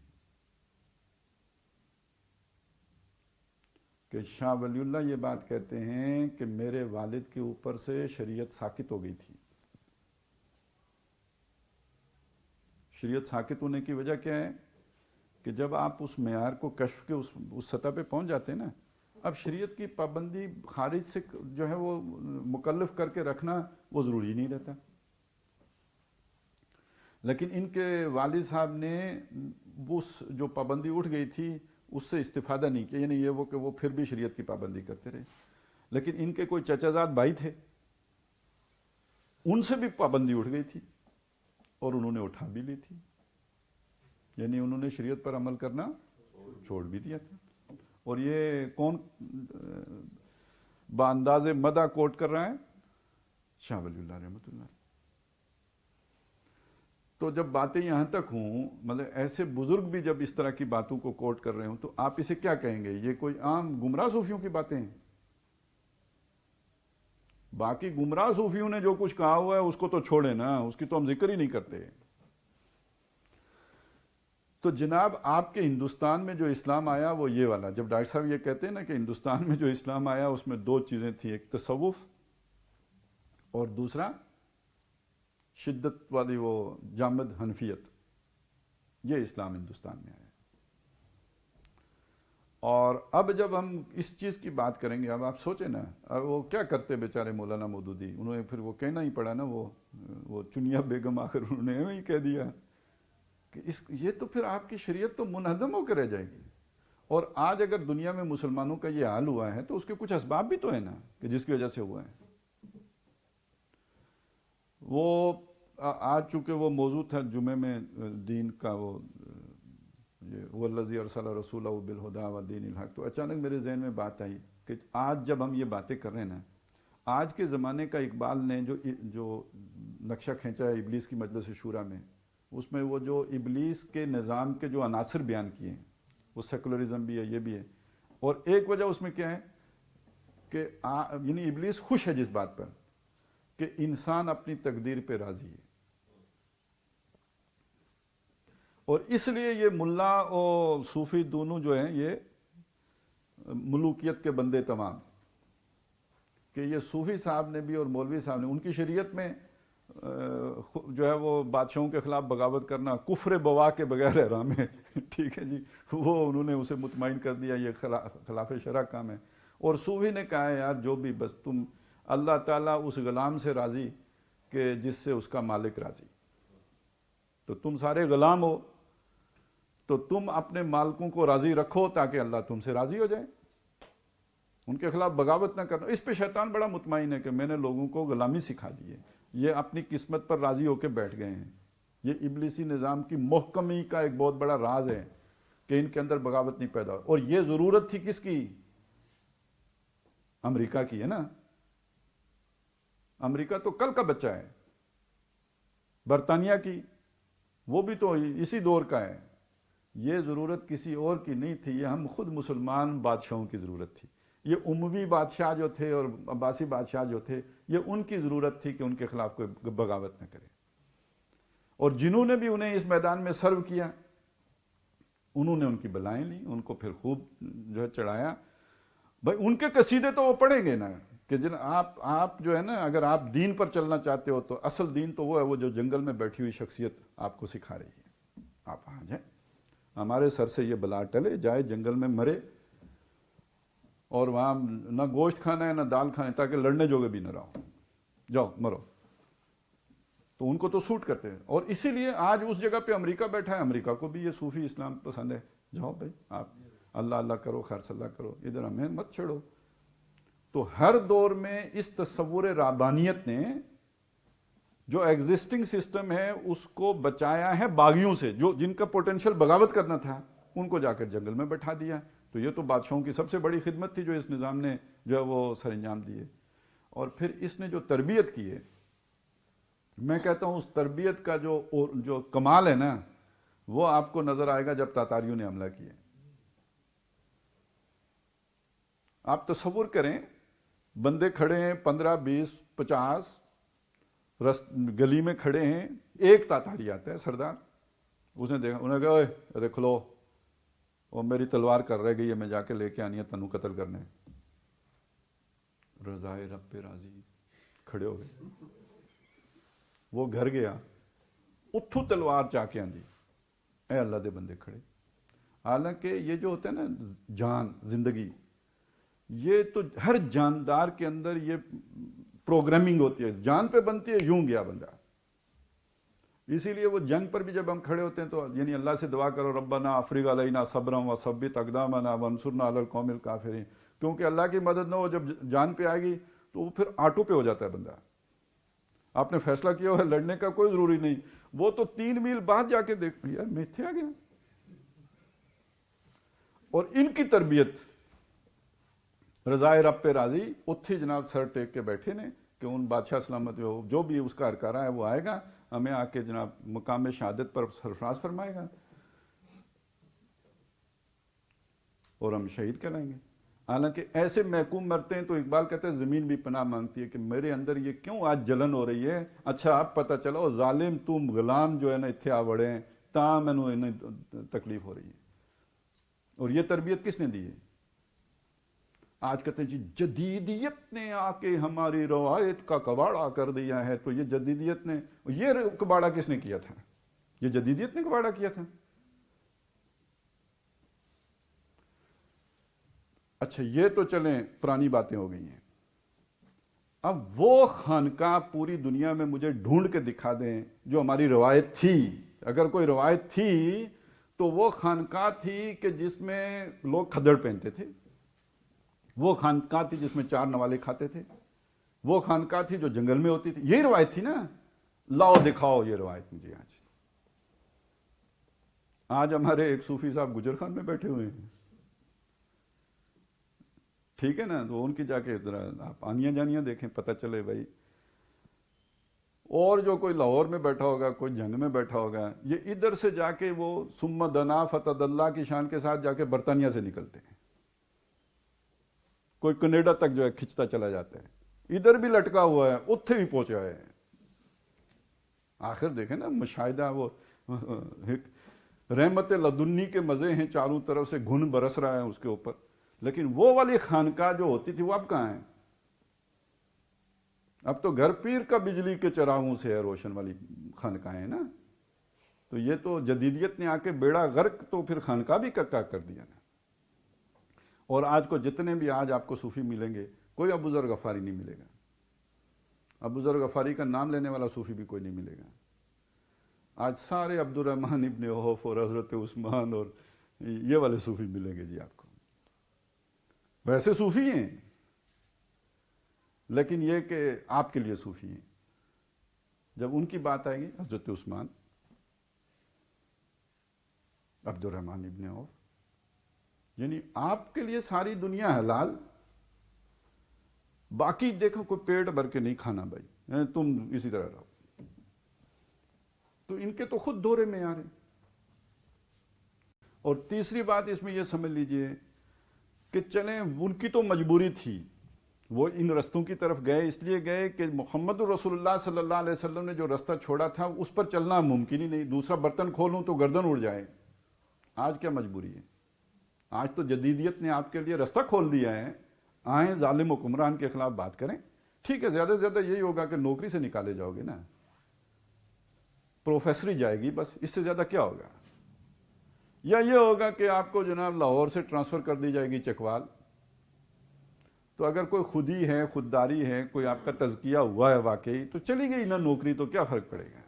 کہ شاہ ولی اللہ یہ بات کہتے ہیں کہ میرے والد کے اوپر سے شریعت ساقط ہو گئی تھی. شریعت ساقط ہونے کی وجہ کیا ہے کہ جب آپ اس معیار کو کشف کے اس سطح پہ پہنچ جاتے ہیں نا، اب شریعت کی پابندی خارج سے جو ہے وہ مکلف کر کے رکھنا وہ ضروری نہیں رہتا. لیکن ان کے والد صاحب نے اس جو پابندی اٹھ گئی تھی اس سے استفادہ نہیں کیا، یعنی یہ وہ کہ وہ پھر بھی شریعت کی پابندی کرتے رہے. لیکن ان کے کوئی چچا زاد بھائی تھے، ان سے بھی پابندی اٹھ گئی تھی اور انہوں نے اٹھا بھی لی تھی، یعنی انہوں نے شریعت پر عمل کرنا چھوڑ بھی دیا تھا. اور یہ کون بانداز مدح کوٹ کر رہا ہے؟ شاہ ولی اللہ رحمۃ اللہ. تو جب باتیں یہاں تک ہوں، مطلب ایسے بزرگ بھی جب اس طرح کی باتوں کو کوٹ کر رہے ہوں، تو آپ اسے کیا کہیں گے؟ یہ کوئی عام گمراہ صوفیوں کی باتیں ہیں. باقی گمراہ صوفیوں نے جو کچھ کہا ہوا ہے اس کو تو چھوڑے نا، اس کی تو ہم ذکر ہی نہیں کرتے. تو جناب آپ کے ہندوستان میں جو اسلام آیا وہ یہ والا، جب ڈاکٹر صاحب یہ کہتے ہیں نا کہ ہندوستان میں جو اسلام آیا اس میں دو چیزیں تھیں، ایک تصوف اور دوسرا شدت والی وہ جامد حنفیت. یہ اسلام ہندوستان میں آیا. اور اب جب ہم اس چیز کی بات کریں گے، اب آپ سوچیں نا، اب وہ کیا کرتے بیچارے مولانا مودودی، انہوں نے پھر وہ کہنا ہی پڑا نا، وہ چنیا بیگم آخر انہوں نے ہی کہہ دیا کہ یہ تو پھر آپ کی شریعت تو منہدم ہو کر رہ جائے گی. اور آج اگر دنیا میں مسلمانوں کا یہ حال ہوا ہے تو اس کے کچھ اسباب بھی تو ہیں نا کہ جس کی وجہ سے ہوا ہے. وہ آج چونکہ وہ موضوع تھا جمعے میں دین کا، وہ والذی ارسل رسولہ بالہدی ودین الحق، تو اچانک میرے ذہن میں بات آئی کہ آج جب ہم یہ باتیں کر رہے ہیں نا، آج کے زمانے کا اقبال نے جو نقشہ کھینچا ہے ابلیس کی مجلس شورا میں، اس میں وہ جو ابلیس کے نظام کے جو عناصر بیان کیے ہیں، وہ سیکولرزم بھی ہے، یہ بھی ہے. اور ایک وجہ اس میں کیا ہے کہ یعنی ابلیس خوش ہے جس بات پر کہ انسان اپنی تقدیر پہ راضی ہے. اور اس لیے یہ ملا اور صوفی دونوں جو ہیں یہ ملوکیت کے بندے تمام، کہ یہ صوفی صاحب نے بھی اور مولوی صاحب نے، ان کی شریعت میں جو ہے وہ بادشاہوں کے خلاف بغاوت کرنا کفر بوا کے بغیر حرام ہے. ٹھیک ہے جی، وہ انہوں نے اسے مطمئن کر دیا یہ خلاف شرع کام ہے. اور صوفی نے کہا ہے یار جو بھی، بس تم اللہ تعالیٰ اس غلام سے راضی کہ جس سے اس کا مالک راضی. تو تم سارے غلام ہو تو تم اپنے مالکوں کو راضی رکھو تاکہ اللہ تم سے راضی ہو جائے. ان کے خلاف بغاوت نہ کرنا. اس پہ شیطان بڑا مطمئن ہے کہ میں نے لوگوں کو غلامی سکھا دی ہے، یہ اپنی قسمت پر راضی ہو کے بیٹھ گئے ہیں. یہ ابلیسی نظام کی محکمی کا ایک بہت بڑا راز ہے کہ ان کے اندر بغاوت نہیں پیدا ہو. اور یہ ضرورت تھی کس کی؟ امریکہ کی ہے نا. امریکہ تو کل کا بچہ ہے. برطانیہ کی، وہ بھی تو اسی دور کا ہے. یہ ضرورت کسی اور کی نہیں تھی، یہ ہم خود مسلمان بادشاہوں کی ضرورت تھی. یہ اموی بادشاہ جو تھے اور عباسی بادشاہ جو تھے، یہ ان کی ضرورت تھی کہ ان کے خلاف کوئی بغاوت نہ کرے. اور جنہوں نے بھی انہیں اس میدان میں سرو کیا، انہوں نے ان کی بلائیں لی، ان کو پھر خوب جو ہے چڑھایا. بھائی ان کے قصیدے تو وہ پڑھیں گے نا کہ آپ جو ہے نا، اگر آپ دین پر چلنا چاہتے ہو تو اصل دین تو وہ ہے وہ جو جنگل میں بیٹھی ہوئی شخصیت آپ کو سکھا رہی ہے. آپ وہاں جائیں، ہمارے سر سے یہ بلا ٹلے، جائے جنگل میں مرے، اور وہاں نہ گوشت کھانا ہے نہ دال کھانا ہے تاکہ لڑنے جوگے بھی نہ رہو، جاؤ مرو. تو ان کو تو سوٹ کرتے ہیں. اور اسی لیے آج اس جگہ پہ امریکہ بیٹھا ہے، امریکہ کو بھی یہ صوفی اسلام پسند ہے. جاؤ بھائی آپ اللہ اللہ کرو، خیر صلاح کرو، ادھر ہمیں مت چھڑو. تو ہر دور میں اس تصور رابانیت نے جو ایگزسٹنگ سسٹم ہے اس کو بچایا ہے باغیوں سے، جو جن کا پوٹینشیل بغاوت کرنا تھا ان کو جا کر جنگل میں بٹھا دیا. تو یہ تو بادشاہوں کی سب سے بڑی خدمت تھی جو اس نظام نے جو ہے وہ سر انجام دیے. اور پھر اس نے جو تربیت کی ہے، میں کہتا ہوں اس تربیت کا جو کمال ہے نا، وہ آپ کو نظر آئے گا جب تاتاریوں نے حملہ کیا. آپ تصور کریں، بندے کھڑے ہیں 15 20 50 گلی میں کھڑے ہیں، ایک تاتاری آتا ہے سردار، اس نے دیکھا، انہوں نے کہا ارے کھلو، اور میری تلوار کر رہ گئی ہے، میں جا کے لے کے آنی ہے تنو قتل کرنے. رضائے رب پہ راضی کھڑے ہو گئے. وہ گھر گیا، اتھو تلوار چاہ کے آندھی، اے اللہ دے بندے کھڑے. حالانکہ یہ جو ہوتا ہے نا جان، زندگی، یہ تو ہر جاندار کے اندر یہ پروگرامنگ ہوتی ہے. جان پہ بنتی ہے، یوں گیا بندہ. اسی لیے وہ جنگ پر بھی جب ہم کھڑے ہوتے ہیں تو یعنی اللہ سے دعا کرو ربنا افرغ علینا صبرا وثبت اقدامنا وانصرنا علی القوم الکافرین، کیونکہ اللہ کی مدد نہ ہو جب جان پہ آئے گی تو وہ پھر آٹو پہ ہو جاتا ہے بندہ. آپ نے فیصلہ کیا ہوا ہے لڑنے کا کوئی ضروری نہیں، وہ تو 3 میل بعد جا کے دیکھ یار میں اتنے آ گیا. اور ان کی تربیت رضائے رب پہ راضی اتھی جناب سر ٹیک کے بیٹھے نے کہ ان بادشاہ سلامت ہو جو بھی اس کا ہرکارہ ہے وہ آئے گا ہمیں آ کے جناب مقام شہادت پر سرفراز فرمائے گا اور ہم شہید کہلائیں گے. حالانکہ ایسے محکوم مرتے ہیں تو اقبال کہتے ہیں زمین بھی پناہ مانگتی ہے کہ میرے اندر یہ کیوں آج جلن ہو رہی ہے. اچھا اب پتہ چلا وہ ظالم تم غلام جو ہے نا اتھے آوڑے ہیں تاں میں انہیں تکلیف ہو رہی ہے. اور یہ تربیت کس نے دی ہے؟ آج کہتے ہیں جی جدیدیت نے آ کے ہماری روایت کا کباڑا کر دیا ہے. تو یہ جدیدیت نے، یہ کباڑا کس نے کیا تھا؟ یہ جدیدیت نے کباڑا کیا تھا. اچھا یہ تو چلیں پرانی باتیں ہو گئی ہیں. اب وہ خانقاہ پوری دنیا میں مجھے ڈھونڈ کے دکھا دیں جو ہماری روایت تھی. اگر کوئی روایت تھی تو وہ خانقاہ تھی کہ جس میں لوگ کھدڑ پہنتے تھے، وہ خانقاہ تھی جس میں 4 نوالے کھاتے تھے، وہ خانقاہ تھی جو جنگل میں ہوتی تھی. یہی روایت تھی نا. لاؤ دکھاؤ یہ روایت مجھے. آج ہمارے ایک صوفی صاحب گجر خان میں بیٹھے ہوئے ہیں، ٹھیک ہے نا، تو ان کی جا کے آپ آنیاں جانیاں دیکھیں پتہ چلے بھائی. اور جو کوئی لاہور میں بیٹھا ہوگا، کوئی جنگ میں بیٹھا ہوگا، یہ ادھر سے جا کے وہ ثم دنا فتد اللہ کی شان کے ساتھ جا کے برطانیہ سے نکلتے ہیں. کوئی کینیڈا تک جو ہے کھچتا چلا جاتا ہے، ادھر بھی لٹکا ہوا ہے، اتھے بھی پہنچا ہے. آخر دیکھیں نا مشاہدہ، وہ رحمت لدنی کے مزے ہیں، چاروں طرف سے گھن برس رہا ہے اس کے اوپر. لیکن وہ والی خانقاہ جو ہوتی تھی وہ اب کہاں ہے؟ اب تو گھر پیر کا بجلی کے چراغوں سے ہے روشن والی خانقاہیں ہیں نا. تو یہ تو جدیدیت نے آ کے بیڑا غرق تو پھر خانقاہ بھی ککا کر دیا نا. اور آج کو جتنے بھی آج آپ کو صوفی ملیں گے کوئی ابو ذر غفاری نہیں ملے گا. ابو ذر غفاری کا نام لینے والا صوفی بھی کوئی نہیں ملے گا. آج سارے عبد الرحمن ابن عوف اور حضرت عثمان اور یہ والے صوفی ملیں گے جی آپ کو. ویسے صوفی ہیں لیکن یہ کہ آپ کے لیے صوفی ہیں. جب ان کی بات آئے گی حضرت عثمان، عبد الرحمن ابن عوف، یعنی آپ کے لیے ساری دنیا حلال، باقی دیکھو کوئی پیٹ بھر کے نہیں کھانا بھائی، تم اسی طرح رہو. تو ان کے تو خود دورے میں آ رہے ہیں. اور تیسری بات اس میں یہ سمجھ لیجئے کہ چلیں ان کی تو مجبوری تھی، وہ ان رستوں کی طرف گئے اس لیے گئے کہ محمد رسول اللہ صلی اللہ علیہ وسلم نے جو رستہ چھوڑا تھا اس پر چلنا ممکن ہی نہیں. دوسرا برتن کھولوں تو گردن اڑ جائے. آج کیا مجبوری ہے؟ آج تو جدیدیت نے آپ کے لیے رستہ کھول دیا ہے. آئیں ظالم حکمران کے خلاف بات کریں. ٹھیک ہے زیادہ سے زیادہ یہی ہوگا کہ نوکری سے نکالے جاؤ گے نا، پروفیسری جائے گی، بس اس سے زیادہ کیا ہوگا. یا یہ ہوگا کہ آپ کو جناب لاہور سے ٹرانسفر کر دی جائے گی چکوال. تو اگر کوئی خودی ہے، خودداری ہے، کوئی آپ کا تزکیہ ہوا ہے واقعی تو چلی گئی نا نوکری، تو کیا فرق پڑے گا.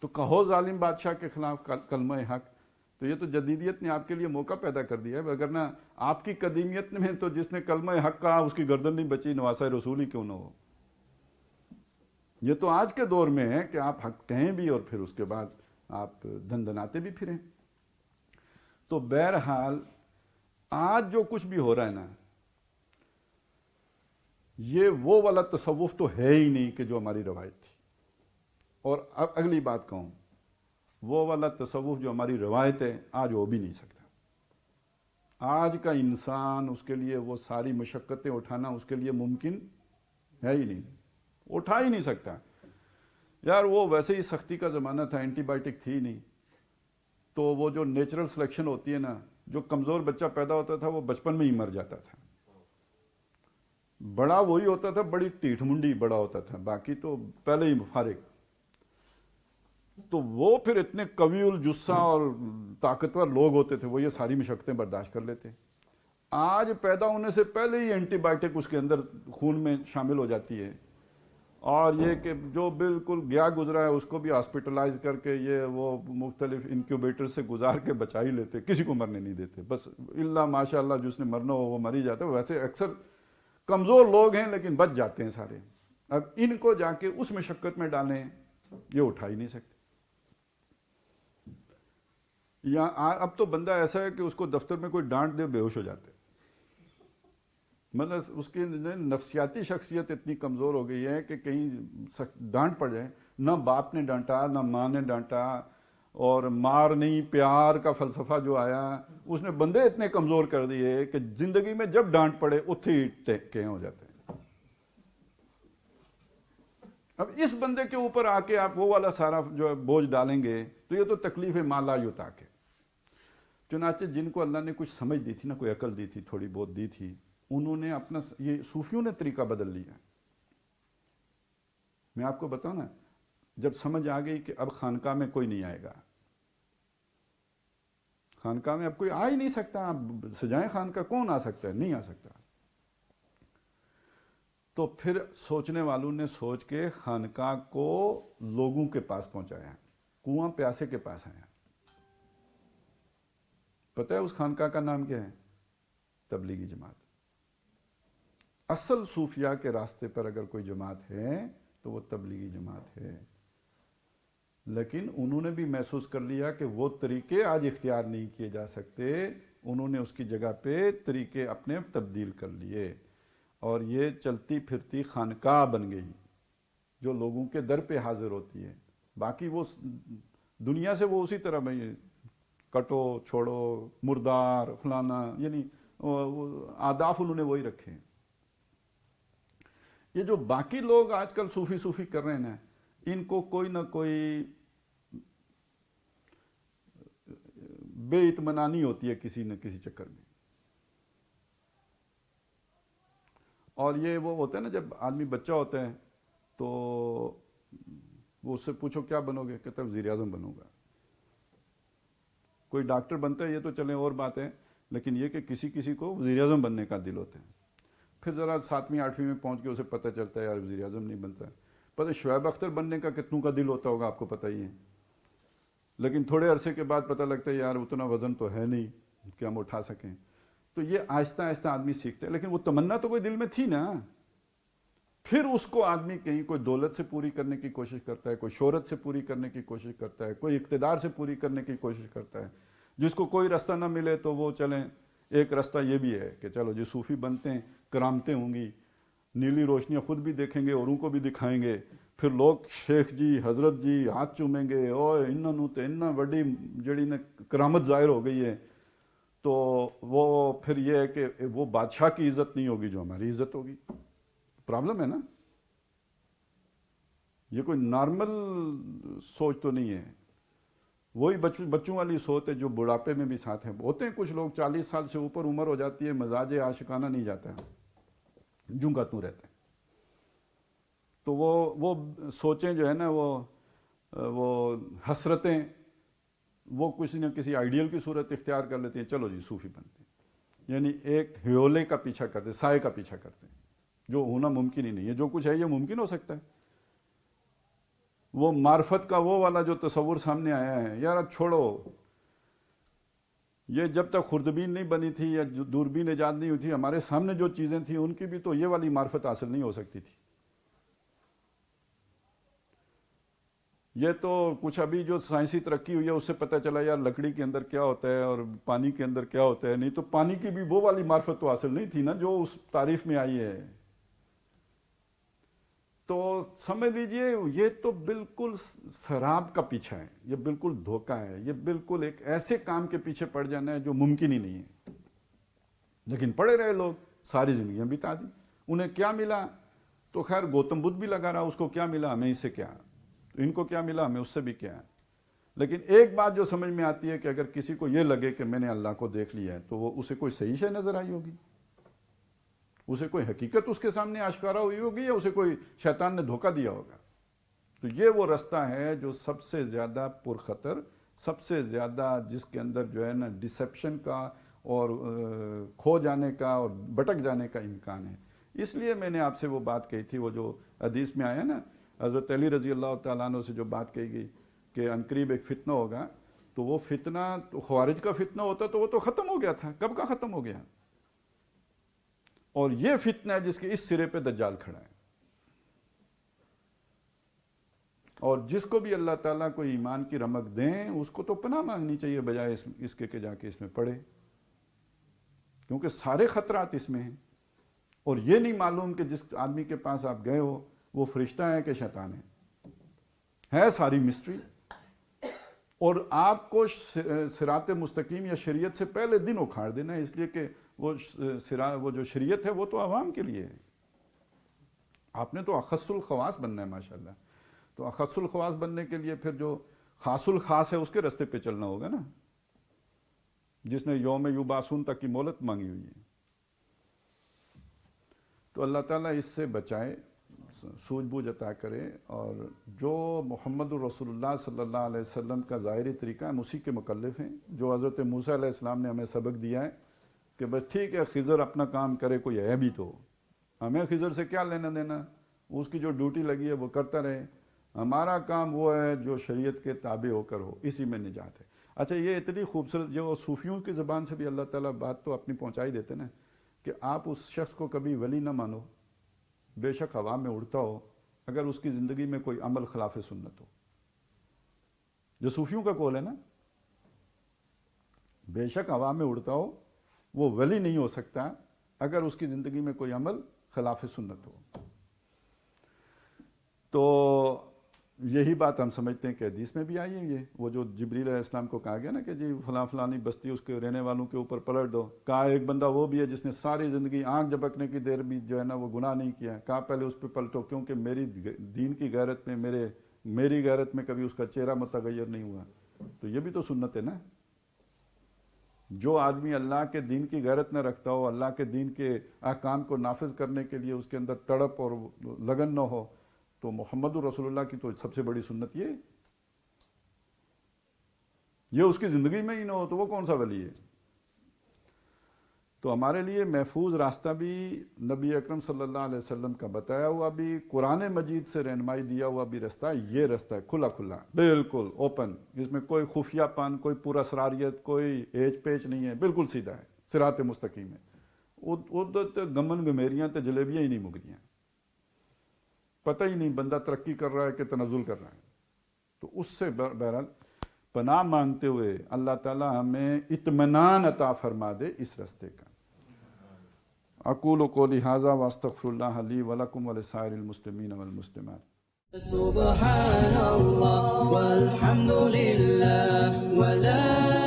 تو کہو ظالم بادشاہ کے خلاف کلمہ حق. تو یہ تو جدیدیت نے آپ کے لیے موقع پیدا کر دیا ہے. اگر نہ آپ کی قدیمیت میں تو جس نے کلمہ حق کہا اس کی گردن نہیں بچی، نواسہ رسول ہی کیوں نہ ہو. یہ تو آج کے دور میں ہے کہ آپ حق کہیں بھی اور پھر اس کے بعد آپ دندناتے بھی پھریں. تو بہرحال آج جو کچھ بھی ہو رہا ہے نا، یہ وہ والا تصوف تو ہے ہی نہیں کہ جو ہماری روایت تھی. اور اب اگلی بات کہوں، وہ والا تصوف جو ہماری روایت ہے آج ہو بھی نہیں سکتا. آج کا انسان، اس کے لیے وہ ساری مشقتیں اٹھانا اس کے لیے ممکن ہے ہی نہیں، اٹھا ہی نہیں سکتا. یار وہ ویسے ہی سختی کا زمانہ تھا، اینٹی بائیوٹک تھی نہیں. تو وہ جو نیچرل سلیکشن ہوتی ہے نا، جو کمزور بچہ پیدا ہوتا تھا وہ بچپن میں ہی مر جاتا تھا. بڑا وہی ہوتا تھا، بڑی ٹیٹھ منڈی بڑا ہوتا تھا، باقی تو پہلے ہی فارغ. تو وہ پھر اتنے قوی الجثہ اور طاقتور لوگ ہوتے تھے، وہ یہ ساری مشقتیں برداشت کر لیتے. آج پیدا ہونے سے پہلے ہی اینٹی بائیوٹک اس کے اندر خون میں شامل ہو جاتی ہے اور یہ کہ جو بالکل گیا گزرا ہے اس کو بھی ہاسپٹلائز کر کے یہ وہ مختلف انکیوبیٹر سے گزار کے بچا ہی لیتے، کسی کو مرنے نہیں دیتے، بس اللہ ماشاء اللہ جس نے مرنا ہو وہ مر ہی جاتا ہے. ویسے اکثر کمزور لوگ ہیں لیکن بچ جاتے ہیں سارے. اب ان کو جا کے اس مشقت میں ڈالیں، یہ اٹھا ہی نہیں سکتے. یا اب تو بندہ ایسا ہے کہ اس کو دفتر میں کوئی ڈانٹ دے بے ہوش ہو جاتے. مطلب اس کی نفسیاتی شخصیت اتنی کمزور ہو گئی ہے کہ کہیں ڈانٹ پڑ جائے، نہ باپ نے ڈانٹا نہ ماں نے ڈانٹا، اور مار نہیں پیار کا فلسفہ جو آیا اس نے بندے اتنے کمزور کر دیے کہ زندگی میں جب ڈانٹ پڑے اتھے ہی ٹیکے ہو جاتے ہیں. اب اس بندے کے اوپر آ کے آپ وہ والا سارا جو بوجھ ڈالیں گے تو یہ تو تکلیف ہے ما لا یطاق. چنانچہ جن کو اللہ نے کچھ سمجھ دی تھی نا، کوئی عقل دی تھی، تھوڑی بہت دی تھی، انہوں نے اپنا یہ صوفیوں نے طریقہ بدل لیا. میں آپ کو بتاؤں نا، جب سمجھ آ گئی کہ اب خانقاہ میں کوئی نہیں آئے گا، خانقاہ میں اب کوئی آ ہی نہیں سکتا، آپ سجائیں خانقاہ، کون آ سکتا ہے؟ نہیں آ سکتا. تو پھر سوچنے والوں نے سوچ کے خانقاہ کو لوگوں کے پاس پہنچایا، کنواں پیاسے کے پاس آیا. پتہ ہے اس خانقاہ کا نام کیا ہے؟ تبلیغی جماعت. اصل صوفیاء کے راستے پر اگر کوئی جماعت ہے تو وہ تبلیغی جماعت ہے. لیکن انہوں نے بھی محسوس کر لیا کہ وہ طریقے آج اختیار نہیں کیے جا سکتے، انہوں نے اس کی جگہ پہ طریقے اپنے تبدیل کر لیے، اور یہ چلتی پھرتی خانقاہ بن گئی جو لوگوں کے در پہ حاضر ہوتی ہے. باقی وہ دنیا سے وہ اسی طرح میں کٹو چھوڑو مردار فلانا، یعنی آداف انہوں نے وہی رکھے ہیں. یہ جو باقی لوگ آج کل صوفی کر رہے ہیں، ان کو کوئی نہ کوئی بے اطمینانی ہوتی ہے کسی نہ کسی چکر میں. اور یہ وہ ہوتا ہے نا، جب آدمی بچہ ہوتا ہے تو وہ اس سے پوچھو کیا بنو گے، کہتا ہے وزیر اعظم بنوں گا. کوئی ڈاکٹر بنتا ہے یہ تو چلیں اور بات ہے، لیکن یہ کہ کسی کو وزیر اعظم بننے کا دل ہوتا ہے. پھر ذرا 7ویں 8ویں میں پہنچ کے اسے پتہ چلتا ہے یار وزیر اعظم نہیں بنتا ہے. پتہ شعیب اختر بننے کا کتنوں کا دل ہوتا ہوگا آپ کو پتہ ہی ہے، لیکن تھوڑے عرصے کے بعد پتہ لگتا ہے یار اتنا وزن تو ہے نہیں کہ ہم اٹھا سکیں. تو یہ آہستہ آہستہ آدمی سیکھتا ہے، لیکن وہ تمنا تو کوئی دل میں تھی نا. پھر اس کو آدمی کہیں کوئی دولت سے پوری کرنے کی کوشش کرتا ہے، کوئی شہرت سے پوری کرنے کی کوشش کرتا ہے، کوئی اقتدار سے پوری کرنے کی کوشش کرتا ہے. جس کو کوئی راستہ نہ ملے تو وہ چلیں، ایک راستہ یہ بھی ہے کہ چلو جی صوفی بنتے ہیں، کرامتیں ہوں گی، نیلی روشنیاں خود بھی دیکھیں گے اوروں کو بھی دکھائیں گے. پھر لوگ شیخ جی حضرت جی ہاتھ چومیں گے، اوہ انہوں تے انہاں وڈی جڑی نے کرامت ظاہر ہو گئی ہے. تو وہ پھر یہ ہے کہ وہ بادشاہ کی عزت نہیں ہوگی جو ہماری عزت ہوگی. پرابلم ہے نا، یہ کوئی نارمل سوچ تو نہیں ہے. وہی بچوں والی سوچ ہے جو بڑھاپے میں بھی ساتھ ہیں. ہوتے ہیں کچھ لوگ 40 سال سے اوپر عمر ہو جاتی ہے، مزاج عاشقانہ نہیں جاتا ہے، جوں کا توں رہتے ہیں. تو وہ سوچیں جو ہے نا، وہ حسرتیں، وہ کسی نہ کسی آئیڈیل کی صورت اختیار کر لیتے ہیں. چلو جی صوفی بنتے ہیں، یعنی ایک ہیولے کا پیچھا کرتے ہیں، سائے کا پیچھا کرتے ہیں، جو ہونا ممکن ہی نہیں ہے. جو کچھ ہے یہ ممکن ہو سکتا ہے. وہ معرفت کا وہ والا جو تصور سامنے آیا ہے، یار اب چھوڑو. یہ جب تک خوردبین نہیں بنی تھی یا دوربین ایجاد نہیں ہوئی تھی، ہمارے سامنے جو چیزیں تھیں ان کی بھی تو یہ والی معرفت حاصل نہیں ہو سکتی تھی. یہ تو کچھ ابھی جو سائنسی ترقی ہوئی ہے اس سے پتہ چلا یار لکڑی کے اندر کیا ہوتا ہے اور پانی کے اندر کیا ہوتا ہے. نہیں تو پانی کی بھی وہ والی معرفت تو حاصل نہیں تھی نا جو اس تعریف میں آئی ہے. تو سمجھ لیجئے یہ تو بالکل سراب کا پیچھا ہے، یہ بالکل دھوکہ ہے، یہ بالکل ایک ایسے کام کے پیچھے پڑ جانا ہے جو ممکن ہی نہیں ہے. لیکن پڑے رہے لوگ، ساری زندگیاں بتا دی. انہیں کیا ملا؟ تو خیر گوتم بدھ بھی لگا رہا، اس کو کیا ملا؟ ہمیں اس سے کیا، ان کو کیا ملا؟ ہمیں اس سے بھی کیا. لیکن ایک بات جو سمجھ میں آتی ہے کہ اگر کسی کو یہ لگے کہ میں نے اللہ کو دیکھ لیا ہے تو وہ اسے کوئی صحیح شے نظر آئی ہوگی، اسے کوئی حقیقت اس کے سامنے آشکارا ہوئی ہوگی، یا اسے کوئی شیطان نے دھوکہ دیا ہوگا. تو یہ وہ رستہ ہے جو سب سے زیادہ پرخطر، سب سے زیادہ جس کے اندر جو ہے نا ڈسیپشن کا اور کھو جانے کا اور بٹک جانے کا امکان ہے. اس لیے میں نے آپ سے وہ بات کہی تھی، وہ جو حدیث میں آیا نا، حضرت علی رضی اللہ تعالیٰ عنہ سے جو بات کہی گئی کہ عنقریب ایک فتنہ ہوگا، تو وہ فتنہ تو خوارج کا فتنہ ہوتا تو وہ تو ختم ہو گیا تھا، کب کا ختم ہو گیا؟ اور یہ فتنہ ہے جس کے اس سرے پہ دجال کھڑا ہے، اور جس کو بھی اللہ تعالیٰ کو ایمان کی رمق دیں اس کو تو پناہ مانگنی چاہیے بجائے اس کے کہ جا کے اس میں پڑے، کیونکہ سارے خطرات اس میں ہیں، اور یہ نہیں معلوم کہ جس آدمی کے پاس آپ گئے ہو وہ فرشتہ ہے کہ شیطان ہے ساری مسٹری، اور آپ کو صراط مستقیم یا شریعت سے پہلے دن اکھاڑ دینا ہے، اس لیے کہ وہ جو شریعت ہے وہ تو عوام کے لیے ہے، آپ نے تو اخص الخواص بننا ہے ماشاءاللہ، تو اخص الخواص بننے کے لیے پھر جو خاص الخاص ہے اس کے رستے پہ چلنا ہوگا نا، جس نے یوم یبعثون تک کی مہلت مانگی ہوئی ہے۔ تو اللہ تعالیٰ اس سے بچائے، سوجھ بوجھ عطا کرے، اور جو محمد الرسول اللہ صلی اللہ علیہ وسلم کا ظاہری طریقہ ہے ہم اسی کے مکلف ہیں، جو حضرت موسیٰ علیہ السلام نے ہمیں سبق دیا ہے کہ بس ٹھیک ہے خضر اپنا کام کرے، کوئی ہے بھی تو ہمیں خضر سے کیا لینا دینا، اس کی جو ڈیوٹی لگی ہے وہ کرتا رہے، ہمارا کام وہ ہے جو شریعت کے تابع ہو کر ہو، اسی میں نجات ہے۔ اچھا یہ اتنی خوبصورت، جو صوفیوں کی زبان سے بھی اللہ تعالیٰ بات تو اپنی پہنچائی دیتے نا، کہ آپ اس شخص کو کبھی ولی نہ مانو، بے شک ہوا میں اڑتا ہو، اگر اس کی زندگی میں کوئی عمل خلاف سنت ہو، جو صوفیوں کا قول ہے نا، بے شک ہوا میں اڑتا ہو وہ ولی نہیں ہو سکتا اگر اس کی زندگی میں کوئی عمل خلاف سنت ہو۔ تو یہی بات ہم سمجھتے ہیں کہ حدیث میں بھی آئی ہے، یہ وہ جو جبریل علیہ السلام کو کہا گیا نا کہ جی فلاں فلانی بستی اس کے رہنے والوں کے اوپر پلٹ دو، کہا ایک بندہ وہ بھی ہے جس نے ساری زندگی آنکھ جھپکنے کی دیر بھی جو ہے نا وہ گناہ نہیں کیا، کہا پہلے اس پہ پلٹو، کیونکہ میری دین کی غیرت میں، میری غیرت میں کبھی اس کا چہرہ متغیر نہیں ہوا۔ تو یہ بھی تو سنت ہے نا، جو آدمی اللہ کے دین کی غیرت نہ رکھتا ہو، اللہ کے دین کے احکام کو نافذ کرنے کے لیے اس کے اندر تڑپ اور لگن نہ ہو، تو محمد الرسول اللہ کی تو سب سے بڑی سنت یہ اس کی زندگی میں ہی نہ ہو تو وہ کون سا ولی ہے؟ تو ہمارے لیے محفوظ راستہ بھی نبی اکرم صلی اللہ علیہ وسلم کا بتایا ہوا بھی، قرآن مجید سے رہنمائی دیا ہوا بھی راستہ، یہ راستہ ہے کھلا کھلا، بالکل اوپن، جس میں کوئی خفیہ پن، کوئی پورا اسراریت، کوئی ایچ پیچ نہیں ہے، بالکل سیدھا ہے، صراط مستقیم ہے۔ ادھر گمن گمیریاں تے جلیبیاں ہی نہیں مگریاں، پتہ ہی نہیں بندہ ترقی کر رہا ہے کہ تنزل کر رہا ہے۔ تو اس سے بہرحال پناہ مانگتے ہوئے اللہ تعالیٰ ہمیں اطمینان عطا فرما دے اس راستے کا۔ اقول قولی ھذا واستغفر اللہ لی ولکم ولسائر المسلمین والمسلمات۔ سبحان اللہ والحمد للہ ولا